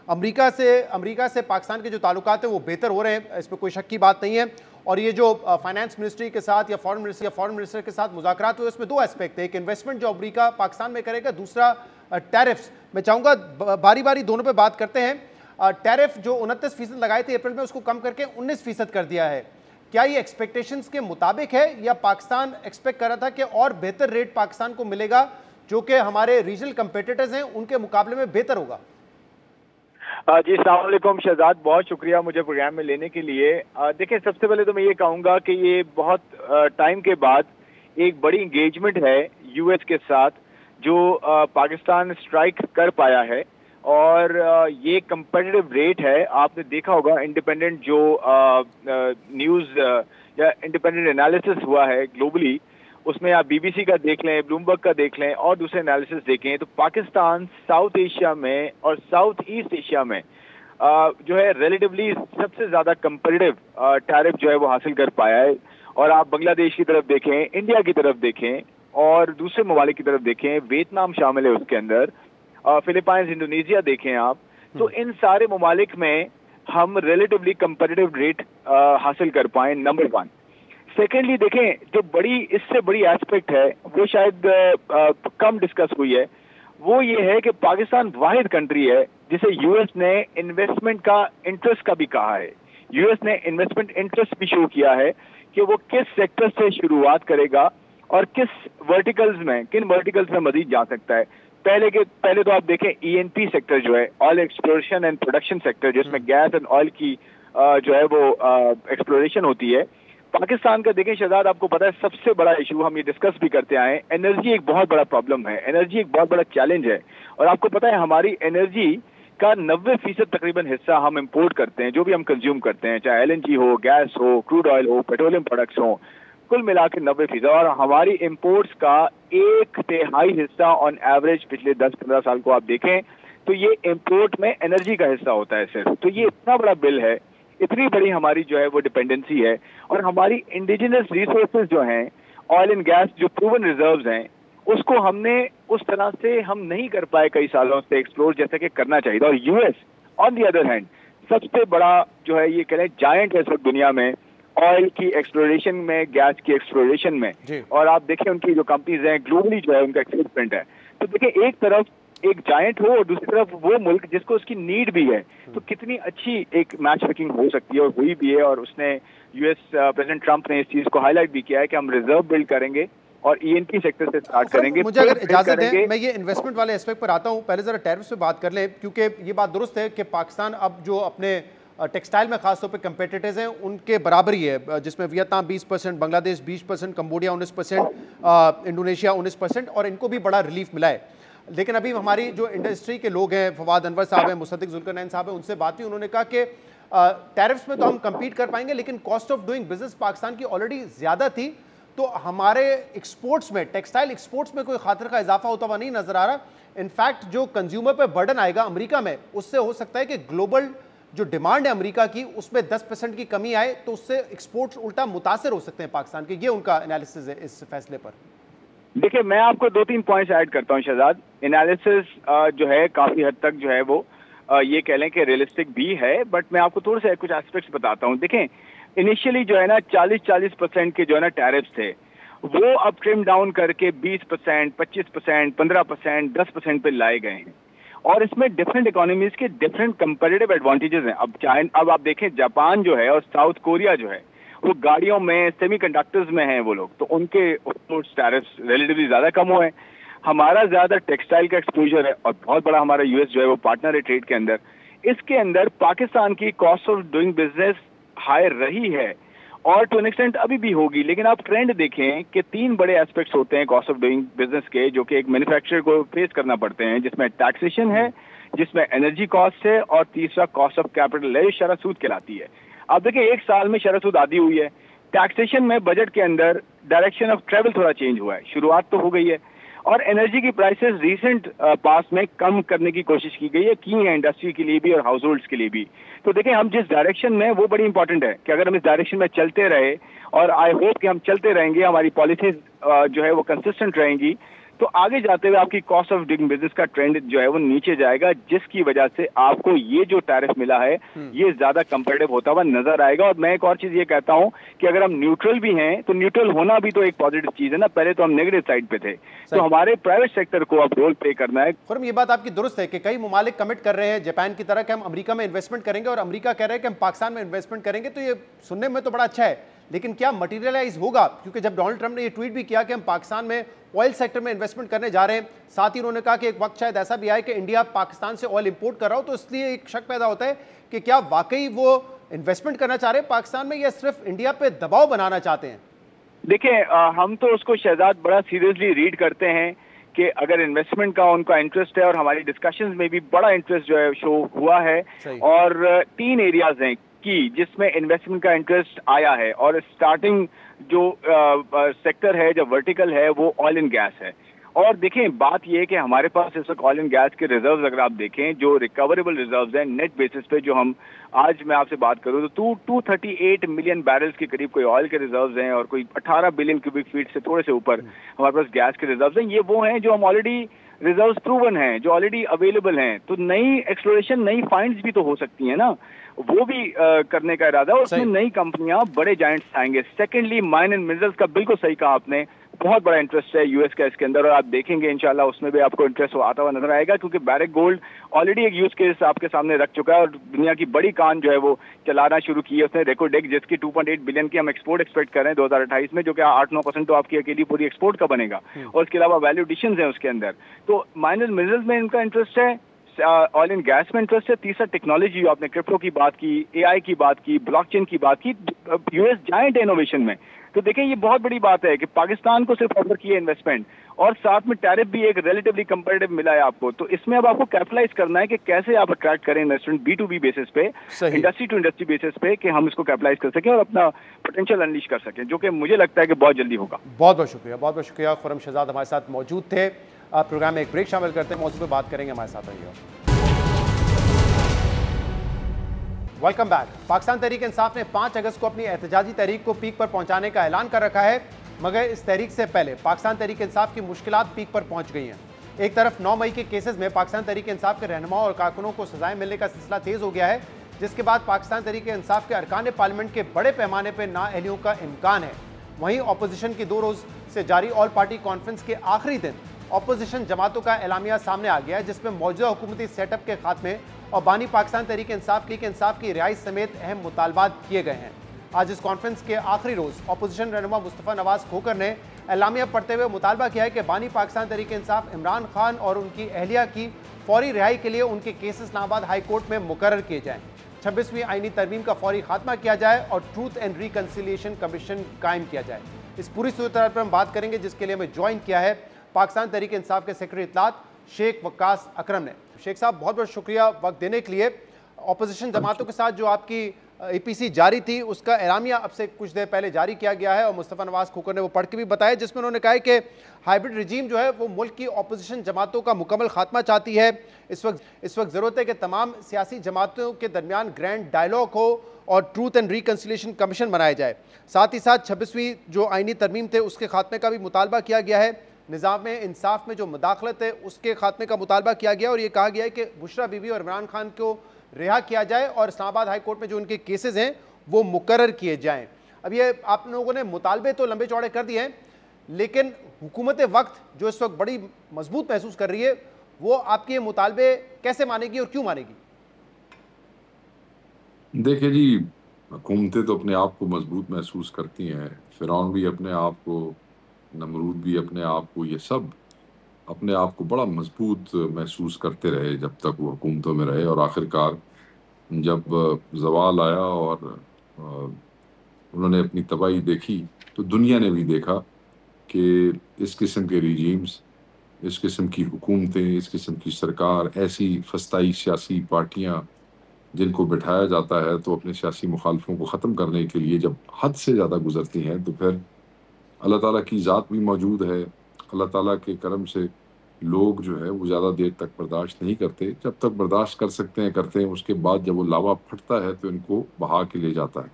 A: अमेरिका से पाकिस्तान के जो ताल्लुकात हैं वो बेहतर हो रहे हैं, इस पर कोई शक की बात नहीं है। और ये जो फाइनेंस मिनिस्ट्री के साथ या फॉरेन मिनिस्टर के साथ मुज़ाकरात हुए, उसमें दो एस्पेक्ट है। एक इन्वेस्टमेंट जो अमेरिका पाकिस्तान में करेगा, दूसरा टैरिफ्स। मैं चाहूँगा बारी बारी दोनों पे बात करते हैं। टैरिफ जो 29% लगाए थे अप्रैल में, उसको कम करके 19% कर दिया है। क्या ये एक्सपेक्टेशंस के मुताबिक है या पाकिस्तान एक्सपेक्ट कर रहा था कि और बेहतर रेट पाकिस्तान को मिलेगा जो कि हमारे रीजनल कंपीटिटर्स हैं उनके मुकाबले में बेहतर होगा?
E: जी अस्सलाम वालेकुम शहजाद, बहुत शुक्रिया मुझे प्रोग्राम में लेने के लिए। देखिए, सबसे पहले तो मैं ये कहूँगा कि ये बहुत टाइम के बाद एक बड़ी इंगेजमेंट है यूएस के साथ जो पाकिस्तान स्ट्राइक कर पाया है, और ये कंपेटिटिव रेट है। आपने देखा होगा इंडिपेंडेंट जो न्यूज़ या इंडिपेंडेंट एनालिसिस हुआ है ग्लोबली, उसमें आप बीबीसी का देख लें, ब्लूमबर्ग का देख लें और दूसरे एनालिसिस देखें, तो पाकिस्तान साउथ एशिया में और साउथ ईस्ट एशिया में जो है रिलेटिवली सबसे ज़्यादा कंपेटिटिव टैरिफ जो है वो हासिल कर पाया है। और आप बांग्लादेश की तरफ देखें, इंडिया की तरफ देखें और दूसरे ममालिक की तरफ देखें, वियतनाम शामिल है उसके अंदर, फिलीपाइंस, इंडोनेशिया देखें आप, तो इन सारे ममालिक में हम रिलेटिवली कंपेटिटिव रेट हासिल कर पाए, नंबर 1। सेकेंडली देखें, जो इससे बड़ी एस्पेक्ट है वो शायद कम डिस्कस हुई है, वो ये है कि पाकिस्तान वाहिद कंट्री है जिसे यूएस ने इन्वेस्टमेंट का इंटरेस्ट का भी कहा है। यूएस ने इन्वेस्टमेंट इंटरेस्ट भी शो किया है कि वो किस सेक्टर से शुरुआत करेगा और किन वर्टिकल्स में मजीद जा सकता है। पहले तो आप देखें ईएनपी सेक्टर जो है, oil exploration and production sector, जिसमें गैस एंड ऑयल की जो है वो एक्सप्लोरेशन होती है। पाकिस्तान का देखें शहजाद, आपको पता है सबसे बड़ा इशू, हम ये डिस्कस भी करते आए, एनर्जी एक बहुत बड़ा प्रॉब्लम है, एनर्जी एक बहुत बड़ा चैलेंज है। और आपको पता है हमारी एनर्जी का 90% तकरीबन हिस्सा हम इंपोर्ट करते हैं, जो भी हम कंज्यूम करते हैं, चाहे एलएनजी हो, गैस हो, क्रूड ऑयल हो, पेट्रोलियम प्रोडक्ट्स हो, कुल मिला के 90%। और हमारी इंपोर्ट्स का 1/3 हिस्सा ऑन एवरेज पिछले 10-15 साल को आप देखें तो ये इंपोर्ट में एनर्जी का हिस्सा होता है सिर्फ। तो ये इतना बड़ा बिल है, इतनी बड़ी हमारी जो है वो डिपेंडेंसी है, और हमारी इंडिजिनस रिसोर्सेज जो हैं, ऑयल एंड गैस जो प्रूवन रिजर्व्स हैं, उसको हमने उस तरह से हम नहीं कर पाए कई सालों से एक्सप्लोर जैसे कि करना चाहिए था। और US on the other hand सबसे बड़ा जो है ये कह रहे हैं जायंट है इस वक्त दुनिया में, ऑयल की एक्सप्लोरेशन में, गैस की एक्सप्लोरेशन में। और आप देखें उनकी जो कंपनीज हैं ग्लोबली जो है उनका फुटप्रिंट है। तो देखिए, एक तरफ एक जायंट हो और दूसरी तरफ वो मुल्क जिसको उसकी नीड भी है, तो कितनी अच्छी एक मैच मेकिंग हो सकती है, और हुई भी है। और उसने यूएस प्रेसिडेंट ट्रंप ने इस चीज को हाईलाइट भी किया है कि हम रिजर्व बिल्ड करेंगे और ईएनपी सेक्टर से स्टार्ट करेंगे।
A: मुझे अगर इजाजत दें, मैं ये इन्वेस्टमेंट वाले एस्पेक्ट पर आता हूं। पहले जरा टैरिफ पे बात कर लें, क्योंकि ये बात दुरुस्त है कि पाकिस्तान अब जो अपने टेक्सटाइल में खासतौर पे कंपेटिटर्स हैं उनके बराबर ही है, जिसमें वियतनाम 20%, बांग्लादेश 20%, कंबोडिया 19%, इंडोनेशिया 19%, और इनको भी बड़ा रिलीफ मिला है। लेकिन अभी हमारी जो इंडस्ट्री के लोग हैं, फवाद अनवर साहब हैं, मुसद्दिक जुल्करनैन साहब हैं, उनसे बात हुई, उन्होंने कहा कि टैरिफ्स में तो हम कम्पीट कर पाएंगे, लेकिन cost of doing business Pakistan की ऑलरेडी ज़्यादा थी, तो हमारे एक्सपोर्ट्स में, टेक्सटाइल एक्सपोर्ट्स में कोई खातिर का इजाफा होता हुआ नहीं नजर आ रहा। इनफैक्ट जो कंज्यूमर पे बर्डन आएगा अमेरिका में, उससे हो सकता है कि ग्लोबल जो डिमांड है अमेरिका की उसमें 10% की कमी आए तो उससे एक्सपोर्ट्स उल्टा मुतासर हो सकते हैं पाकिस्तान के। ये उनका एनालिसिस है इस फैसले पर।
E: देखिए, मैं आपको 2-3 पॉइंट्स ऐड करता हूं शहजाद। एनालिसिस जो है काफी हद तक जो है वो ये कह लें कि रियलिस्टिक भी है, बट मैं आपको थोड़े से कुछ एस्पेक्ट्स बताता हूं। देखें, इनिशियली जो है ना 40% के जो है ना टैरिफ्स थे, वो अब ट्रिम डाउन करके 20%, 25%, 15%, 10% पे लाए गए हैं। और इसमें डिफरेंट इकोनॉमीज के डिफरेंट कंपेरेटिव एडवांटेजेस हैं। अब आप देखें, जापान जो है और साउथ कोरिया जो है वो गाड़ियों में, सेमीकंडक्टर्स में हैं वो लोग, तो उनके टैरिफ्स रिलेटिवली ज्यादा कम हुए। हमारा ज्यादा टेक्सटाइल का एक्सपोजर है और बहुत बड़ा हमारा यूएस जो है वो पार्टनर है ट्रेड के अंदर। इसके अंदर पाकिस्तान की cost of doing business high रही है और टू एन एक्सटेंट अभी भी होगी। लेकिन आप ट्रेंड देखें कि 3 बड़े एस्पेक्ट्स होते हैं कॉस्ट ऑफ डूइंग बिजनेस के, जो कि एक मैन्युफैक्चरर को फेस करना पड़ते हैं, जिसमें टैक्सेशन है, जिसमें एनर्जी कॉस्ट है और तीसरा कॉस्ट ऑफ कैपिटल है, शरह सूद कहलाती है। अब देखिए, 1 साल में शरह सूद आदी हुई है। टैक्सेशन में बजट के अंदर डायरेक्शन ऑफ ट्रेवल थोड़ा चेंज हुआ है, शुरुआत तो हो गई है। और एनर्जी की प्राइसेस रीसेंट पास में कम करने की कोशिश की है इंडस्ट्री के लिए भी और हाउस होल्ड्स के लिए भी। तो देखें, हम जिस डायरेक्शन में, वो बड़ी इंपॉर्टेंट है कि अगर हम इस डायरेक्शन में चलते रहे, और आई होप कि हम चलते रहेंगे, हमारी पॉलिसीज जो है वो कंसिस्टेंट रहेंगी, तो आगे जाते हुए आपकी कॉस्ट ऑफ डूइंग बिजनेस का ट्रेंड जो है वो नीचे जाएगा, जिसकी वजह से आपको ये जो टैरिफ मिला है ये ज्यादा कंपेटिटिव होता हुआ नजर आएगा। और मैं एक और चीज ये कहता हूं कि अगर हम न्यूट्रल भी हैं तो न्यूट्रल होना भी तो एक पॉजिटिव चीज है ना। पहले तो हम नेगेटिव साइड पे थे, तो हमारे प्राइवेट सेक्टर को अब रोल प्ले करना है।
A: खुर्रम, ये बात आपकी दुरुस्त है कि कई ममालिक कमिट कर रहे हैं जापान की तरह कि हम अमेरिका में इन्वेस्टमेंट करेंगे और अमेरिका कह रहे हैं कि हम पाकिस्तान में इन्वेस्टमेंट करेंगे। तो ये सुनने में तो बड़ा अच्छा है, लेकिन क्या मटेरियलाइज होगा? क्योंकि जब डोनाल्ड ट्रंप ने ये ट्वीट भी किया कि हम पाकिस्तान में ऑयल सेक्टर में इन्वेस्टमेंट करने जा रहे हैं, साथ ही उन्होंने कहा कि एक वक्त शायद ऐसा भी आए कि इंडिया पाकिस्तान से ऑयल इंपोर्ट कर रहा हो, तो इसलिए एक शक पैदा होता है कि क्या वाकई वो इन्वेस्टमेंट करना चाह रहे हैं पाकिस्तान में या सिर्फ इंडिया पे दबाव बनाना चाहते हैं?
E: देखिए, हम तो उसको शहजाद बड़ा सीरियसली रीड करते हैं कि अगर इन्वेस्टमेंट का उनका इंटरेस्ट है, और हमारी डिस्कशंस में भी बड़ा इंटरेस्ट जो है शो हुआ है। और 3 एरियाज हैं कि जिसमें इन्वेस्टमेंट का इंटरेस्ट आया है, और स्टार्टिंग जो सेक्टर है, जो वर्टिकल है, वो ऑयल एंड गैस है। और देखें, बात यह है कि हमारे पास इस वक्त ऑयल एंड गैस के रिजर्व्स अगर आप देखें, जो रिकवरेबल रिजर्व्स हैं नेट बेसिस पे, जो हम आज मैं आपसे बात करूं तो 238 मिलियन बैरल्स के करीब कोई ऑयल के रिजर्व्स हैं, और कोई 18 बिलियन क्यूबिक फीट से थोड़े से ऊपर हमारे पास गैस के रिजर्व्स हैं। ये वो हैं जो हम ऑलरेडी रिजर्व्स प्रूवन हैं, जो ऑलरेडी अवेलेबल हैं। तो नई एक्सप्लोरेशन, नई फाइंड्स भी तो हो सकती है ना, वो भी करने का इरादा है, और उसमें नई कंपनियां, बड़े जायंट्स आएंगे। सेकेंडली, माइन एंड मिनरल्स का बिल्कुल सही कहा आपने, बहुत बड़ा इंटरेस्ट है यूएस का इसके अंदर, और आप देखेंगे इंशाल्लाह उसमें भी आपको इंटरेस्ट आता हुआ नजर आएगा, क्योंकि बैरेक गोल्ड ऑलरेडी एक यूज केस आपके सामने रख चुका है, और दुनिया की बड़ी कान जो है वो चलाना शुरू की है उसने, रेकोडेक, जिसकी 2.8 बिलियन की हम एक्सपोर्ट एक्सपेक्ट कर रहे हैं 2028 में, जो कि 8-9% तो आपकी अकेली पूरी एक्सपोर्ट का बनेगा, और इसके अलावा वैल्यू एडिशंस हैं उसके अंदर। तो माइन एंड मिनरल्स में इनका इंटरेस्ट है, ऑयल एंड गैस में इंटरेस्ट है। तीसरा, टेक्नोलॉजी, आपने क्रिप्टो की बात की, एआई की बात की, ब्लॉकचेन की बात की, यूएस जायंट है इनोवेशन में। तो देखें, ये बहुत बड़ी बात है कि पाकिस्तान को सिर्फ ऑफर की है इन्वेस्टमेंट, और साथ में टैरिफ भी एक रिलेटिवली कंपेटिटिव मिला है आपको। तो इसमें अब आपको कैपिटलाइज करना है कि कैसे आप अट्रैक्ट करें इन्वेस्टमेंट B2B बेसिस पे, इंडस्ट्री टू इंडस्ट्री बेसिस पे, कि हम इसको कैपिटलाइज कर सकें और अपना पोटेंशियल अनलीश कर सकें, जो कि मुझे लगता है कि बहुत जल्दी होगा।
A: बहुत बहुत शुक्रिया, बहुत बहुत शुक्रिया। खुर्रम शहजाद हमारे साथ मौजूद थे। प्रोग्राम में एक ब्रेक शामिल करते हैं, मौजूद पर बात करेंगे, हमारे साथ रहिए। Welcome back. पाकिस्तान तहरीक इंसाफ ने 5 अगस्त को अपनी एहतजाजी तहरीक को पीक पर पहुंचाने का ऐलान कर रखा है, मगर इस तहरीक से पहले पाकिस्तान तहरीक इंसाफ की मुश्किलात पीक पर पहुंच गई हैं। एक तरफ 9 मई के केसेस में पाकिस्तान तहरीक इंसाफ के रहनुमाओं और कारकुनों को सजाएं मिलने का सिलसिला तेज हो गया है, जिसके बाद पाकिस्तान तहरीक इंसाफ के अरकान पार्लियामेंट के बड़े पैमाने पर नाअहलियों का इम्कान है। वहीं अपोजिशन की 2 रोज से जारी ऑल पार्टी कॉन्फ्रेंस के आखिरी दिन अपोजिशन जमातों का एलामिया सामने आ गया है, जिसमें मौजूदा हुकूमती सेटअप के खात्मे और बानी पाकिस्तान तहरीक इंसाफ लीग इंसाफ की रिहाई समेत अहम मुतालबात किए गए हैं। आज इस कॉन्फ्रेंस के आखिरी रोज अपोजिशन रहनुमा मुस्तफ़ा नवाज खोकर ने एलामिया पढ़ते हुए मुतालबा किया है कि बानी पाकिस्तान तहरीक इंसाफ इमरान खान और उनकी अहलिया की फौरी रिहाई के लिए उनके केस इस्लामाबाद हाई कोर्ट में मुकर्रर किए जाएँ, 26वीं आईनी तरमीम का फौरी खात्मा किया जाए और ट्रूथ एंड रिकन्सिलिएशन कमीशन कायम किया जाए। इस पूरी सूरत पर हम बात करेंगे, जिसके लिए हमें ज्वाइन किया है पाकिस्तान तहरीक इंसाफ के सेक्रेटरी इत्तलात शेख वक्कास अकरम ने। शेख साहब, बहुत बहुत शुक्रिया वक्त देने के लिए। अपोजिशन जमातों के साथ जो आपकी एपीसी जारी थी, उसका एलामिया अब से कुछ देर पहले जारी किया गया है और मुस्तफा नवाज खोखर ने वो पढ़ के भी बताया, जिसमें उन्होंने कहा है कि हाइब्रिड रिजीम जो है वो मुल्क की ऑपोजिशन जमातों का मुकम्मल खात्मा चाहती है। इस वक्त ज़रूरत है कि तमाम सियासी जमातों के दरमियान ग्रैंड डायलॉग हो और ट्रूथ एंड रिकन्सिलिएशन कमीशन बनाया जाए। साथ ही साथ 26वीं जो आईनी तरमीम थे उसके खात्मे का भी मुतालबा किया गया है। निज़ाम में इंसाफ में जो मुदाखलत है उसके खात्मे का मुतालबा किया गया और ये कहा गया है कि बुशरा बीबी और इमरान खान को रिहा किया जाए और इस्लामाबाद हाई कोर्ट में जो उनके केसेस हैं वो मुकर्रर किए जाएं। अब ये आप लोगों ने मुतालबे तो लंबे चौड़े कर दिए हैं, लेकिन हुकूमत वक्त जो इस वक्त बड़ी मजबूत महसूस कर रही है, वो आपके ये मुतालबे कैसे मानेगी और क्यों मानेगी?
F: देखिए जी, हुकूमतें तो अपने आप को मजबूत महसूस करती हैं। फिरौन भी अपने आप को, नमरूद भी अपने आप को, ये सब अपने आप को बड़ा मजबूत महसूस करते रहे जब तक वो हुकूमतों में रहे। और आखिरकार जब ज़वाल आया और उन्होंने अपनी तबाही देखी, तो दुनिया ने भी देखा कि इस किस्म के रिजीम्स, इस किस्म की हुकूमतें, इस किस्म की सरकार, ऐसी फस्ताई सियासी पार्टियाँ जिनको बिठाया जाता है तो अपने सियासी मुखालफों को ख़त्म करने के लिए जब हद से ज़्यादा गुजरती हैं, तो फिर अल्लाह ताला की ज़ात भी मौजूद है। अल्लाह ताला के करम से लोग जो है वो ज़्यादा देर तक बर्दाश्त नहीं करते। जब तक बर्दाश्त कर सकते हैं करते हैं, उसके बाद जब वो लावा फटता है तो इनको बहा के ले जाता है।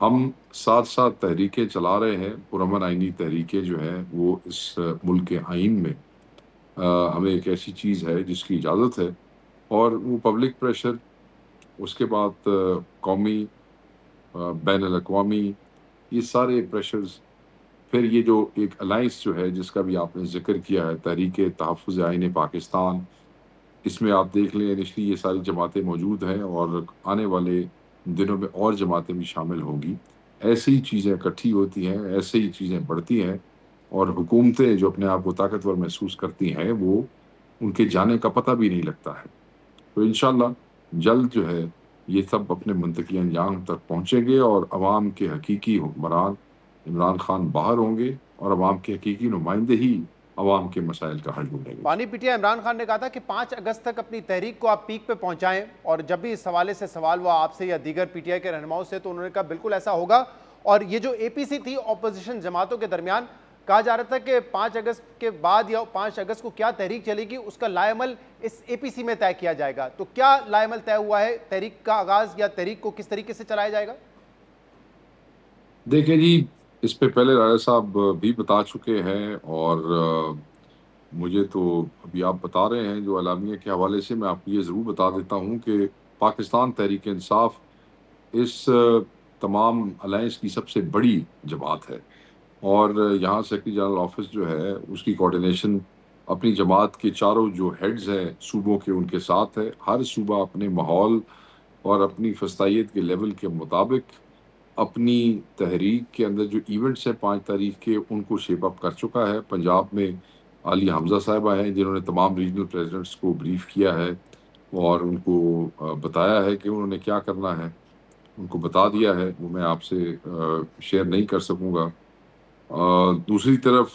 F: हम साथ साथ तहरीकें चला रहे हैं, पुरअमन आइनी तहरीकें जो हैं वो इस मुल्क के आइन में हमें एक ऐसी चीज़ है जिसकी इजाज़त है, और वो पब्लिक प्रेशर, उसके बाद कौमी, बैनुल-अक़वामी, ये सारे प्रेशर्स, फिर ये जो एक अलायंस जो है जिसका भी आपने ज़िक्र किया है, तहरीक तहफ़्फ़ुज़ आइन पाकिस्तान, इसमें आप देख लें इनिशियली ये सारी जमातें मौजूद हैं और आने वाले दिनों में और जमातें भी शामिल होंगी। ऐसे ही चीज़ें इकट्ठी होती हैं, ऐसे ही चीज़ें बढ़ती हैं, और हुकूमतें जो अपने आप को ताकतवर महसूस करती हैं, वो उनके जाने का पता भी नहीं लगता है। तो इंशाअल्लाह जल्द जो है ये सब अपने मंतकी अंजाम तक पहुँचेंगे और अवाम के हकीकी हुक्मरान इमरान खान बाहर होंगे और अवाम के हकीकी नुमाइंदे ही अवाम के मसाइल का हल ढूंढेंगे।
A: पानी पिटिया इमरान खान ने कहा था कि 5 अगस्त तक अपनी तहरीक को आप पीक पे पहुंचाएं, और जब भी इस हवाले से सवाल हुआ आपसे या दीगर पीटीआई के रहनुमाओं से तो उन्होंने कहा बिल्कुल ऐसा होगा। और ये जो एपीसी थी ऑपोजिशन जमातों के दरमियान, कहा जा रहा था कि 5 अगस्त के बाद या 5 अगस्त को क्या तहरीक चलेगी उसका लाएमल इस एपीसी में तय किया जाएगा। तो क्या लाएमल तय हुआ है? तहरीक का आगाज या तहरीक को किस तरीके से चलाया जाएगा?
F: देखिए जी, इस पे पहले राजा साहब भी बता चुके हैं, और मुझे तो अभी आप बता रहे हैं जो अलामिया के हवाले से, मैं आपको ये ज़रूर बता देता हूँ कि पाकिस्तान तहरीक इंसाफ इस तमाम अलायंस की सबसे बड़ी जमात है, और यहाँ सेक्रेटरी जनरल ऑफिस जो है उसकी कोऑर्डिनेशन अपनी जमात के चारों जो हेड्स हैं सूबों के, उनके साथ है। हर सूबा अपने माहौल और अपनी फस्तायत के लेवल के मुताबिक अपनी तहरीक के अंदर जो इवेंट्स हैं 5 तारीख के, उनको शेप अप कर चुका है। पंजाब में आलिया हमजा साहिबा हैं जिन्होंने तमाम रीजनल प्रेसिडेंट्स को ब्रीफ किया है और उनको बताया है कि उन्होंने क्या करना है, उनको बता दिया है, वो मैं आपसे शेयर नहीं कर सकूँगा। दूसरी तरफ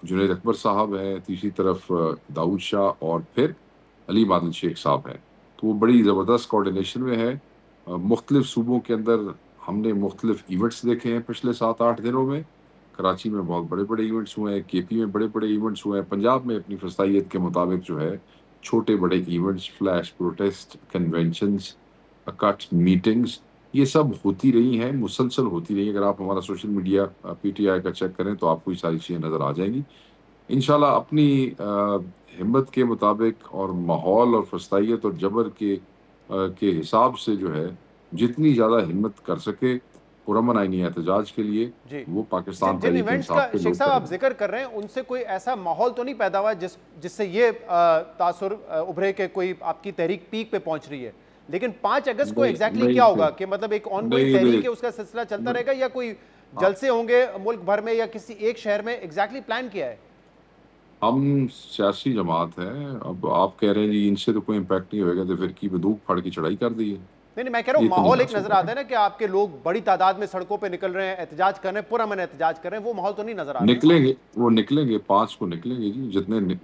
F: जुनैद अकबर साहब हैं, तीसरी तरफ दाऊद शाह, और फिर अली मादन शेख साहब हैं। तो वो बड़ी ज़बरदस्त कोऑर्डिनेशन में है। मुख्तलिफ सूबों के अंदर हमने मुख्तलिफ इवेंट्स देखे हैं पिछले 7-8 दिनों में। कराची में बहुत बड़े बड़े इवेंट्स हुए हैं, केपी में बड़े बड़े इवेंट्स हुए हैं, पंजाब में अपनी फस्तायत के मुताबिक जो है छोटे बड़े इवेंट्स, फ्लैश प्रोटेस्ट, कन्वेंशंस, अकट मीटिंग्स, ये सब होती रही हैं, मुसलसल होती रही। अगर आप हमारा सोशल मीडिया पीटीआई का चेक करें तो आपको ये सारी चीज़ें नज़र आ जाएंगी। इंशाल्लाह अपनी हिम्मत के मुताबिक और माहौल और फस्तायत और जबर के हिसाब से जो है जितनी ज़्यादा हिम्मत कर सके पुरअमन आइनी एहतजाज के लिए, वो पाकिस्तान
A: जिन इवेंट्स का शेख साहब आप जिक्र कर रहे हैं उनसे कोई ऐसा माहौल तो नहीं पैदा हुआ जिससे ये तासुर उभरे के कोई आपकी तहरीक पीक पे पहुंच रही है, लेकिन 5 अगस्त को एग्जैक्टली क्या होगा कि मतलब एक ऑनगोइंग तहरीक है, उसका सिलसिला चलता रहेगा या कोई जलसे होंगे मुल्क भर में या किसी एक शहर में? एग्जैक्टली प्लान किया है?
F: हम सियासी जमात हैं, अब आप कह रहे हैं जी इनसे तो कोई इम्पैक्ट नहीं होगा, तो फिर की बंदूक फाड़ के चढ़ाई कर दी है।
A: नहीं, मैं कह रहा हूँ माहौल एक नजर आता है ना कि आपके लोग बड़ी तादाद में सड़कों पे निकल रहे हैं, एहतजाज कर रहे हैं, पुरअमन एहतजाज कर रहे हैं, वो माहौल तो नहीं नजर आ रहा?
F: निकलेंगे, वो निकलेंगे, 5 को निकलेंगे जी,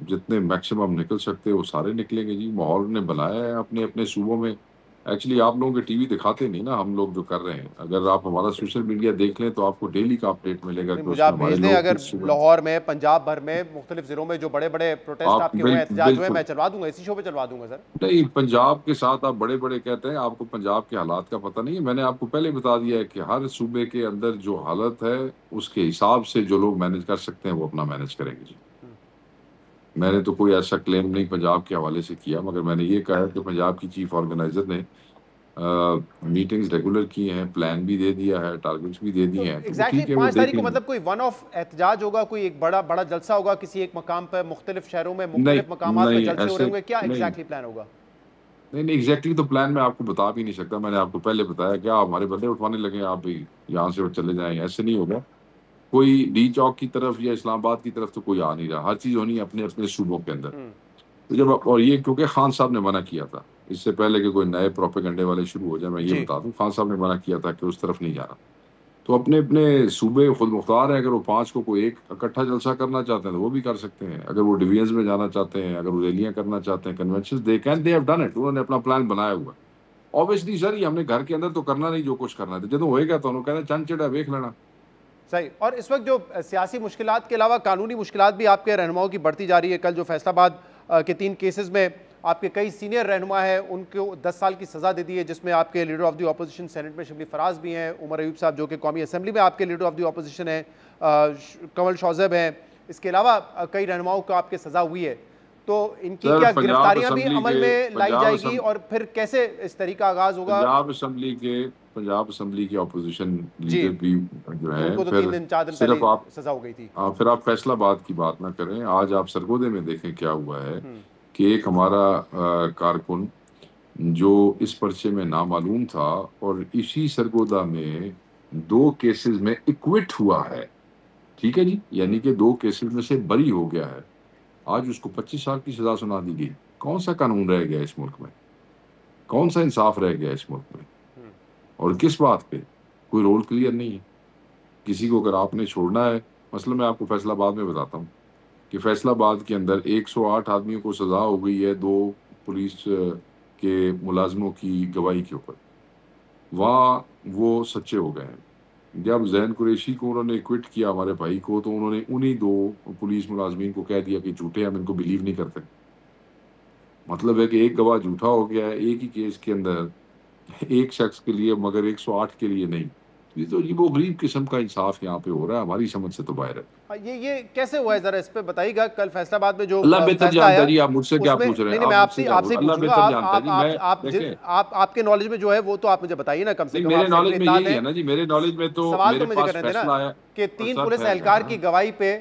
F: जितने मैक्सिमम निकल सकते हैं वो सारे निकलेंगे जी। माहौल ने बनाया है अपने अपने सूबों में, एक्चुअली आप लोगों के टीवी दिखाते नहीं ना, हम लोग जो कर रहे हैं। अगर आप हमारा सोशल मीडिया देख लें तो आपको डेली का अपडेट मिलेगा कि
A: मुझे
F: उसमें
A: आप
F: हमारे
A: भेज दें,
F: लोग
A: अगर
F: किस सुबह
A: लाहौर में, पंजाब भर में, मुख्तलिफ जिलों में जो बड़े बड़े प्रोटेस्ट
F: आप
A: आपके हुए, एहतजाज हुए,
F: बिल्कुल
A: मैं चलवा दूंगा, इसी शो पे चलवा दूंगा सर।
F: नहीं, पंजाब के साथ आप बड़े बड़े कहते हैं, आपको पंजाब के हालात का पता नहीं है। मैंने आपको पहले बता दिया है कि हर सूबे के अंदर जो हालत है उसके हिसाब से जो लोग मैनेज कर सकते हैं वो अपना मैनेज करेंगे जी। मैंने तो कोई ऐसा क्लेम नहीं पंजाब के हवाले से किया, मगर मैंने ये कहा कि पंजाब की चीफ ऑर्गेनाइजर ने मीटिंग्स रेगुलर की हैं, प्लान भी दे दिया है, टारगेट्स भी दे
A: तो
F: दिए हैं, तो वो
A: एग्जैक्टली
F: ठीक है, वो
A: 5
F: देख
A: तारीख को
F: लेंगे।
A: मतलब कोई वन ऑफ एहतजाज होगा, कोई एक बड़ा बड़ा जलसा होगा किसी एक मकाम पर, मुख्तलिफ शहरों में
F: नहीं
A: मुख्तलिफ मकामात पे
F: नहीं
A: जलसे हो
F: ऐसे
A: रहे होंगे, क्या
F: नहीं
A: एग्जैक्टली प्लान होगा?
F: नहीं एग्जैक्टली तो प्लान मैं आपको बता भी नहीं सकता। मैंने आपको पहले बताया कि आप हमारे बंदे उठवाने लगे, आप भी यहाँ से चले जाएं, ऐसे नहीं होगा। कोई डी चौक की तरफ या इस्लामाबाद की तरफ तो कोई आ नहीं रहा, हर चीज होनी है अपने अपने सूबों के अंदर। तो जब और ये क्योंकि खान साहब ने मना किया था, इससे पहले कि कोई नए प्रोपेगेंडे वाले शुरू हो जाए, मैं ये
A: जी।
F: बता दूं, खान साहब ने मना किया था कि उस तरफ नहीं जाना। तो अपने अपने सूबे खुद मुख्तार है, अगर वो 5 को कोई एक इकट्ठा जलसा करना चाहते हैं तो वो भी कर सकते हैं। अगर वो डिवीजन्स में जाना चाहते हैं, अगर वो रैलियां करना चाहते हैं, convention, they can, they have done it. उन्होंने अपना प्लान बनाया हुआ। ऑब्वियसली सर, ये हमने घर के अंदर तो करना नहीं, जो कुछ करना था जो होएगा तो उन्होंने कहना चंद चिड़ा देख लेना।
A: सही। और इस वक्त जो सियासी मुश्किलात के अलावा कानूनी मुश्किलात भी आपके रहनुमाओं की बढ़ती जा रही है। कल जो फैसलाबाद के 3 केसेस में आपके कई सीनियर रहनुमा हैं, उनको 10 साल की सज़ा दे दी है, जिसमें आपके leader of the opposition senate में शिबली फराज भी हैं, उमर अयूब साहब जो कि कौमी असम्बली में आपके लीडर ऑफ द ऑपोजिशन हैं, कंवल शौजब हैं, इसके अलावा कई रहनुमाओं को आपके सज़ा हुई है। तो इनकी
F: सर,
A: क्या
F: पंजाब
A: गिरफ्तारियां भी
F: असम्बली
A: अमल
F: के
A: में लाई
F: पंजाब
A: जाएगी
F: असम
A: और फिर कैसे इस तरीका आगाज होगा?
F: पंजाब असम्बली के ऑपोजिशन
A: जी,
F: लीडर भी जो है,
A: उनको तो 3
F: फिर
A: दिन 4 दिन
F: सिर्फ
A: पहले
F: आप
A: सज़ा हो गई थी।
F: फिर आप फैसलाबाद की बात ना करें। आज आप सरगोदे में देखें क्या हुआ है कि एक हमारा कारकुन जो इस पर्चे में नामालूम था और इसी सरगोदा में 2 केसेस में इक्विट हुआ है, ठीक है जी, यानी कि 2 केसेस में से बरी हो गया है। आज उसको 25 साल की सजा सुना दी गई। कौन सा कानून रह गया इस मुल्क में? कौन सा इंसाफ रह गया इस मुल्क में? और किस बात पे? कोई रोल क्लियर नहीं है। किसी को अगर आपने छोड़ना है, मसलन मैं आपको फैसलाबाद में बताता हूँ कि फैसलाबाद के अंदर 108 आदमियों को सजा हो गई है 2 पुलिस के मुलाजमों की गवाही के ऊपर। वहाँ वो सच्चे हो गए हैं। जब जैन कुरैशी को उन्होंने क्विट किया हमारे भाई को, तो उन्होंने उन्हीं 2 पुलिस मुलाजमीन को कह दिया कि झूठे, हम इनको बिलीव नहीं करते। मतलब है कि एक गवाह झूठा हो गया है एक ही केस के अंदर, एक शख्स के लिए, मगर 108 के लिए नहीं। ये तो वो गरीब किस्म का इंसाफ यहाँ पे हो रहा है, हमारी समझ से तो बाहर है।
A: ये कैसे हुआ है, जरा इस पे बताइएगा। कल फैसलाबाद में जो
F: अल्लाह बेहतर
A: फैसला
F: जानता
A: आया,
F: जी, आप मुझसे क्या पूछ रहे हैं?
A: नहीं, मैं आपसे
F: अल्लाह
A: पूछूंगा।
F: बेहतर जानता जी। मैं
A: आप आपके नॉलेज में जो है वो तो आप मुझे बताइए ना, कम से कम।
F: मेरे नॉलेज में यही है ना जी, मेरे नॉलेज में तो
A: सवाल तो
F: मेरे
A: मुझे
F: पास
A: करने देना
F: फैसला आया
A: कि 3 पुलिस एहलकार की गवाही पे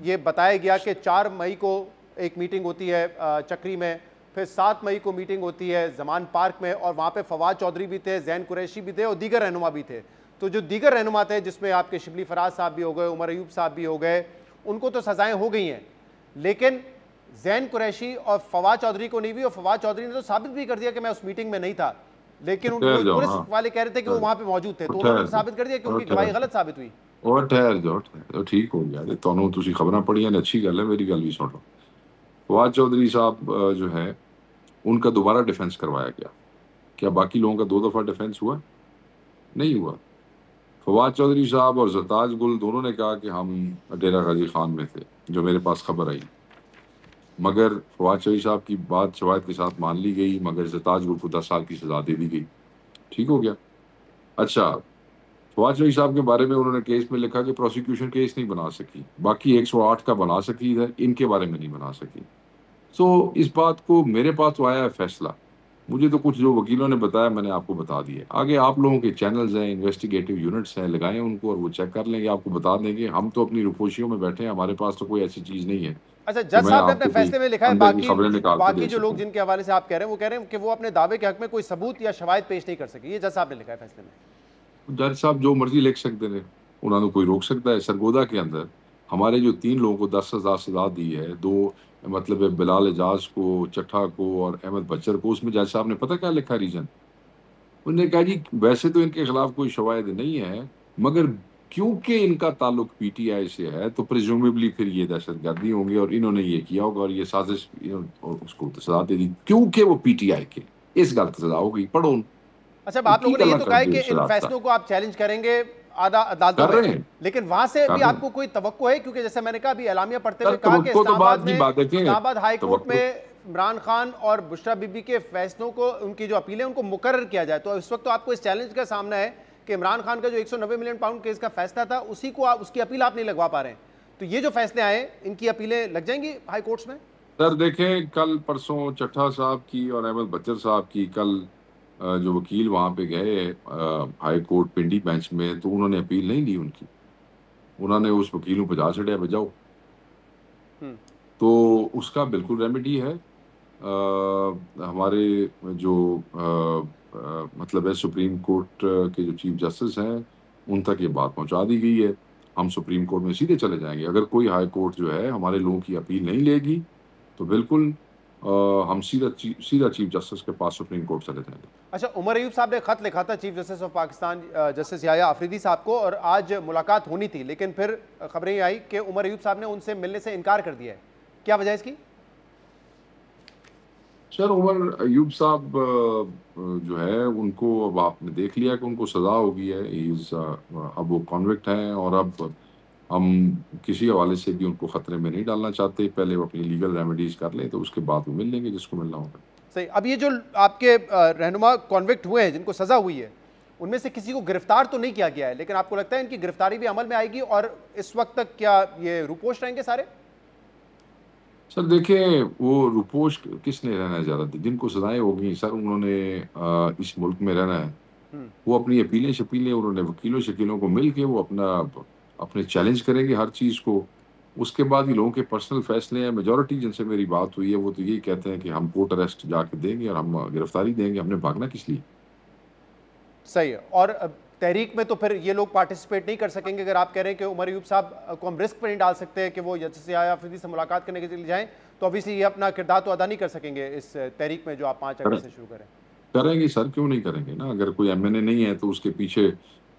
A: ये बताया गया कि 4 मई को एक मीटिंग होती है चक्री में, फिर 7 मई को मीटिंग होती है जमान पार्क में, और वहाँ पे फवाद चौधरी भी थे, जैन कुरैशी भी थे और दीगर रहनुमा भी थे। तो जो दीगर रहनुमा थे, जिसमें आपके शिबली फराज साहब भी हो गए, उमर अयूब साहब भी हो गए, उनको तो सजाएं हो गई हैं, लेकिन जैन कुरैशी और फवाद चौधरी को नहीं हुई। और फवाद चौधरी ने तो साबित भी कर दिया कि मैं उस मीटिंग में नहीं था, लेकिन पुलिस वाले कह रहे थे कि वो वहाँ पे मौजूद थे, तो उन्होंने साबित कर दिया कि उनकी गवाही गलत साबित हुई।
F: और ठहर जाओ, ठीक हो गया। ਤੁਹਾਨੂੰ ਤੁਸੀਂ खबरां पढ़ियां ने, अच्छी गल है, मेरी गल भी सुन लो। फवाद चौधरी साहब जो है, उनका दोबारा डिफेंस करवाया गया। क्या बाकी लोगों का 2 दफ़ा डिफेंस हुआ? नहीं हुआ। फवाद चौधरी साहब और ज़रताज गुल दोनों ने कहा कि हम डेरा गाजी खान में थे, जो मेरे पास खबर आई। मगर फवाद चौधरी साहब की बात शवाहिद के साथ मान ली गई, मगर ज़रताज गुल को 10 साल की सज़ा दे दी गई। ठीक हो गया। अच्छा, फवाद चौधरी साहब के बारे में उन्होंने केस में लिखा कि प्रोसिक्यूशन केस नहीं बना सकी, बाकी 108 का बना सकी है, इनके बारे में नहीं बना सकी। सो इस बात को मेरे पास तो आया है फैसला, मुझे तो कुछ जो वकीलों ने बताया मैंने आपको बता दिए। आगे आप लोगों के चैनल्स हैं, इन्वेस्टिगेटिव यूनिट्स हैं, लगाएं उनको और वो चेक कर लेंगे, आपको बता देंगे। हम तो अपनी रुपोशियों में बैठे हैं, हमारे पास तो कोई ऐसी चीज़ नहीं है।
A: अच्छा, जज साहब ने अपने फैसले में लिखा है बाकी जो लोग
F: सकूं।
A: जिनके हवाले से आप कह रहे हैं, वो कह रहे हैं कि वो अपने दावे के हक में कोई सबूत या शवाहिद पेश नहीं कर सके। ये जज साहब ने लिखा है फैसले में।
F: जज साहब जो मर्जी लिख सकते हैं, उन्होंने कोई रोक सकता है? सरगोदा के अंदर हमारे जो 3 लोगों को 10,000 सजा दी है, 2 मतलब बिलाल एजाज को, चट्ठा को और अहमद बच्चर को, उसमें जज साहब ने पता क्या लिखा रीजन? उन्होंने कहा जी वैसे तो इनके खिलाफ कोई शवाहिद नहीं है, मगर क्योंकि इनका ताल्लुक पीटीआई से है तो प्रिज्यूमेबली फिर ये दहशतगर्दी होंगे और इन्होंने ये किया होगा और ये साजिश, और उसको तो सजा दे दी क्योंकि वो पीटीआई के। इस गलत सजा हो गई। पढ़ो
A: अच्छा, अब आप लोगों ने ये तो कहा है कि इन
F: शराब
A: फैसलों को आप चैलेंज करेंगे अदालतों
F: कर रहे
A: में,
F: हैं,
A: लेकिन वहां से
F: कर
A: अभी
F: रहे
A: आपको कोई तवक्को है? क्योंकि जैसे मैंने कहा अभी एलामिया पढ़ते हुए
F: सर,
A: कहा कि
F: तवक्को तो बाद की बात है कि
A: इस्लामाबाद हाई कोर्ट
F: तवक्को
A: में इमरान खान और बुशरा बीबी के फैसलों को, उनकी जो अपीलें उनको मुकर्रर किया जाए। तो इस वक्त तो आपको इस चैलेंज का सामना है कि इमरान खान का जो 190 मिलियन पाउंड केस का फैसला था उसी को उसकी अपील आप नहीं लगवा पा रहे हैं। तो ये जो फैसले आए इनकी अपीलें लग जाएंगी हाई कोर्ट्स में?
F: सर देखें, कल परसों चट्टा साहब की और अहमद बच्चर साहब की कल जो वकील वहां पे गए हाई कोर्ट पिंडी बेंच में, तो उन्होंने अपील नहीं ली उनकी, उन्होंने उस वकील को बजा छड़िया बजाओ। तो उसका बिल्कुल रेमेडी है। हमारे जो मतलब है सुप्रीम कोर्ट के जो चीफ जस्टिस हैं उन तक ये बात पहुंचा दी गई है। हम सुप्रीम कोर्ट में सीधे चले जाएंगे। अगर कोई हाई कोर्ट जो है हमारे लोगों की अपील नहीं लेगी तो बिल्कुल हम सीधा चीफ जस्टिस के पास सुप्रीम कोर्ट चले जाएंगे।
A: अच्छा, उमर अयूब साहब ने खत लिखा था chief justice of Pakistan justice Yahya Afridi साहब को, और आज मुलाकात होनी थी, लेकिन फिर खबरें ये आई कि उमर अयूब साहब ने उनसे मिलने से इनकार कर दिया है। क्या वजह इसकी?
F: सर, उमर अयूब साहब जो है उनको अब आपने देख लिया कि उनको सजा हो गई है। अब वो कॉन्विक्ट हैं और अब हम किसी हवाले से भी उनको खतरे में नहीं डालना चाहते। पहले वो अपनी लीगल रेमेडीज कर लें तो उसके बाद वो मिल लेंगे जिसको मिलना होगा।
A: सही। अब ये जो आपके रहनुमा कॉन्विक्ट हुए हैं जिनको सजा हुई है, उनमें से किसी को गिरफ्तार तो नहीं किया गया है, लेकिन आपको लगता है इनकी गिरफ्तारी भी अमल में आएगी? और इस वक्त तक क्या ये रुपोश रहेंगे सारे?
F: सर देखिए, वो रुपोश किसने रहना है ज़्यादा? जिनको सजाएं होगी सर, उन्होंने इस मुल्क में रहना है। वो अपनी अपीलें शपीलें उन्होंने वकीलों शकीलों को मिल के वो अपने चैलेंज करेंगे हर चीज़ को। उसके बाद ये लोगों के पर्सनल फैसले हैं। मेजॉरिटी जिनसे मेरी बात हुई है वो तो यही कहते हैं कि हम कोर्ट अरेस्ट जाके देंगे और हम गिरफ्तारी देंगे, हमने भागना किस लिए।
A: सही है। और तहरीक में तो फिर ये लोग पार्टिसिपेट नहीं कर सकेंगे। अगर आप कह रहे हैं कि उमर अयूब साहब को हम रिस्क पर नहीं डाल सकते कि वो जस्टिस याया अफरीदी से मुलाकात करने के लिए जाएं, तो ऑब्वियसली ये अपना किरदार तो अदा नहीं कर सकेंगे इस तहरीक में जो आप 5 अगस्त से शुरू करें।
F: करेंगे सर, क्यों नहीं करेंगे ना। अगर कोई एमएनए नहीं है तो उसके पीछे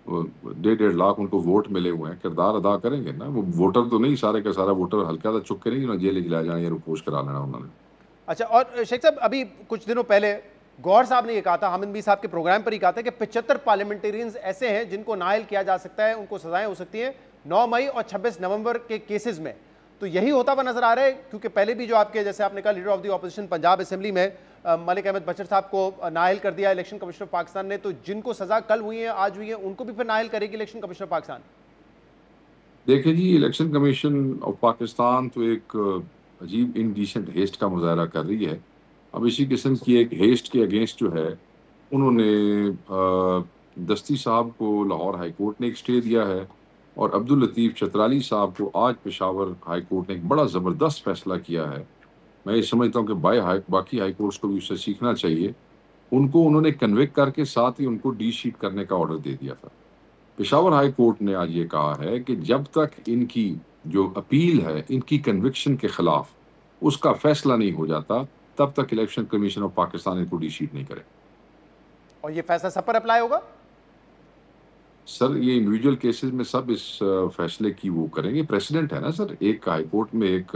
F: 1.5 लाख उनको वोट मिले हुए हैं, किरदार अदा करेंगे ना। वो वोटर तो नहीं, सारे का सारा वोटर हल्का सा चुप के नहीं ना जेल ले जाए या रुपोश करा लेना उन्होंने।
A: अच्छा, और शेख साहब अभी कुछ दिनों पहले गौहर साहब ने ये कहा था, हामिद भी साहब के प्रोग्राम पर ही कहा था कि 75 पार्लियामेंटेरियंस ऐसे हैं जिनको नाअहल किया जा सकता है, उनको सजाएं हो सकती हैं 9 मई और 26 नवंबर के केसेस में। तो यही होता हुआ नजर आ रहा है, क्योंकि पहले भी जो आपके जैसे आपने कहा leader of the opposition Punjab assembly में मलिक अहमद बचर साहब को नाअहल कर दिया इलेक्शन कमिश्नर ऑफ पाकिस्तान ने, तो जिनको सजा कल हुई है आज हुई है उनको भी फिर नाअहल करेगी इलेक्शन कमिश्नर ऑफ पाकिस्तान?
F: देखिए जी, इलेक्शन कमीशन ऑफ पाकिस्तान तो एक अजीब इनडिसेंट हेस्ट का मुजाहरा कर रही है। अब इसी किस्म की एक हेस्ट के अगेंस्ट जो है उन्होंने दस्ती साहब को लाहौर हाई कोर्ट ने एक स्टे दिया है और अब्दुल लतीफ़ चतराली साहब को आज पेशावर हाई कोर्ट ने एक बड़ा ज़बरदस्त फैसला किया है। मैं ये समझता हूँ कि बाकी हाई कोर्ट्स को भी उससे सीखना चाहिए। उनको उन्होंने कन्विक्ट करके साथ ही उनको डी शीट करने का ऑर्डर दे दिया था। पेशावर हाई कोर्ट ने आज ये कहा है कि जब तक इनकी जो अपील है इनकी कन्विक्शन के खिलाफ उसका फैसला नहीं हो जाता तब तक इलेक्शन कमीशन ऑफ पाकिस्तान इनको डी शीट नहीं करे।
A: और ये फैसला सब पर अप्लाई होगा?
F: सर, ये इंडिविजुअल केसेस में सब इस फैसले की वो करेंगे। प्रेसिडेंट है ना सर, एक हाई कोर्ट में एक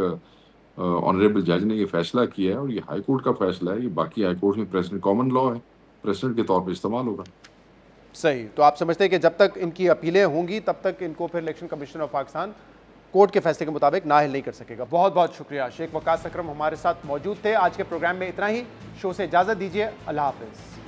F: ऑनरेबल जज ने ये फैसला किया है और ये हाई कोर्ट का फैसला है। ये बाकी हाई कोर्ट में प्रेसिडेंट कॉमन लॉ है, प्रेसिडेंट के तौर पर इस्तेमाल होगा।
A: सही। तो आप समझते हैं कि जब तक इनकी अपीलें होंगी तब तक इनको फिर election commission of Pakistan court के फैसले के मुताबिक नाअहल नहीं कर सकेगा। बहुत बहुत शुक्रिया। शेख वकास अकरम हमारे साथ मौजूद थे। आज के प्रोग्राम में इतना ही। शो से इजाज़त दीजिए। अल्लाह हाफिज़।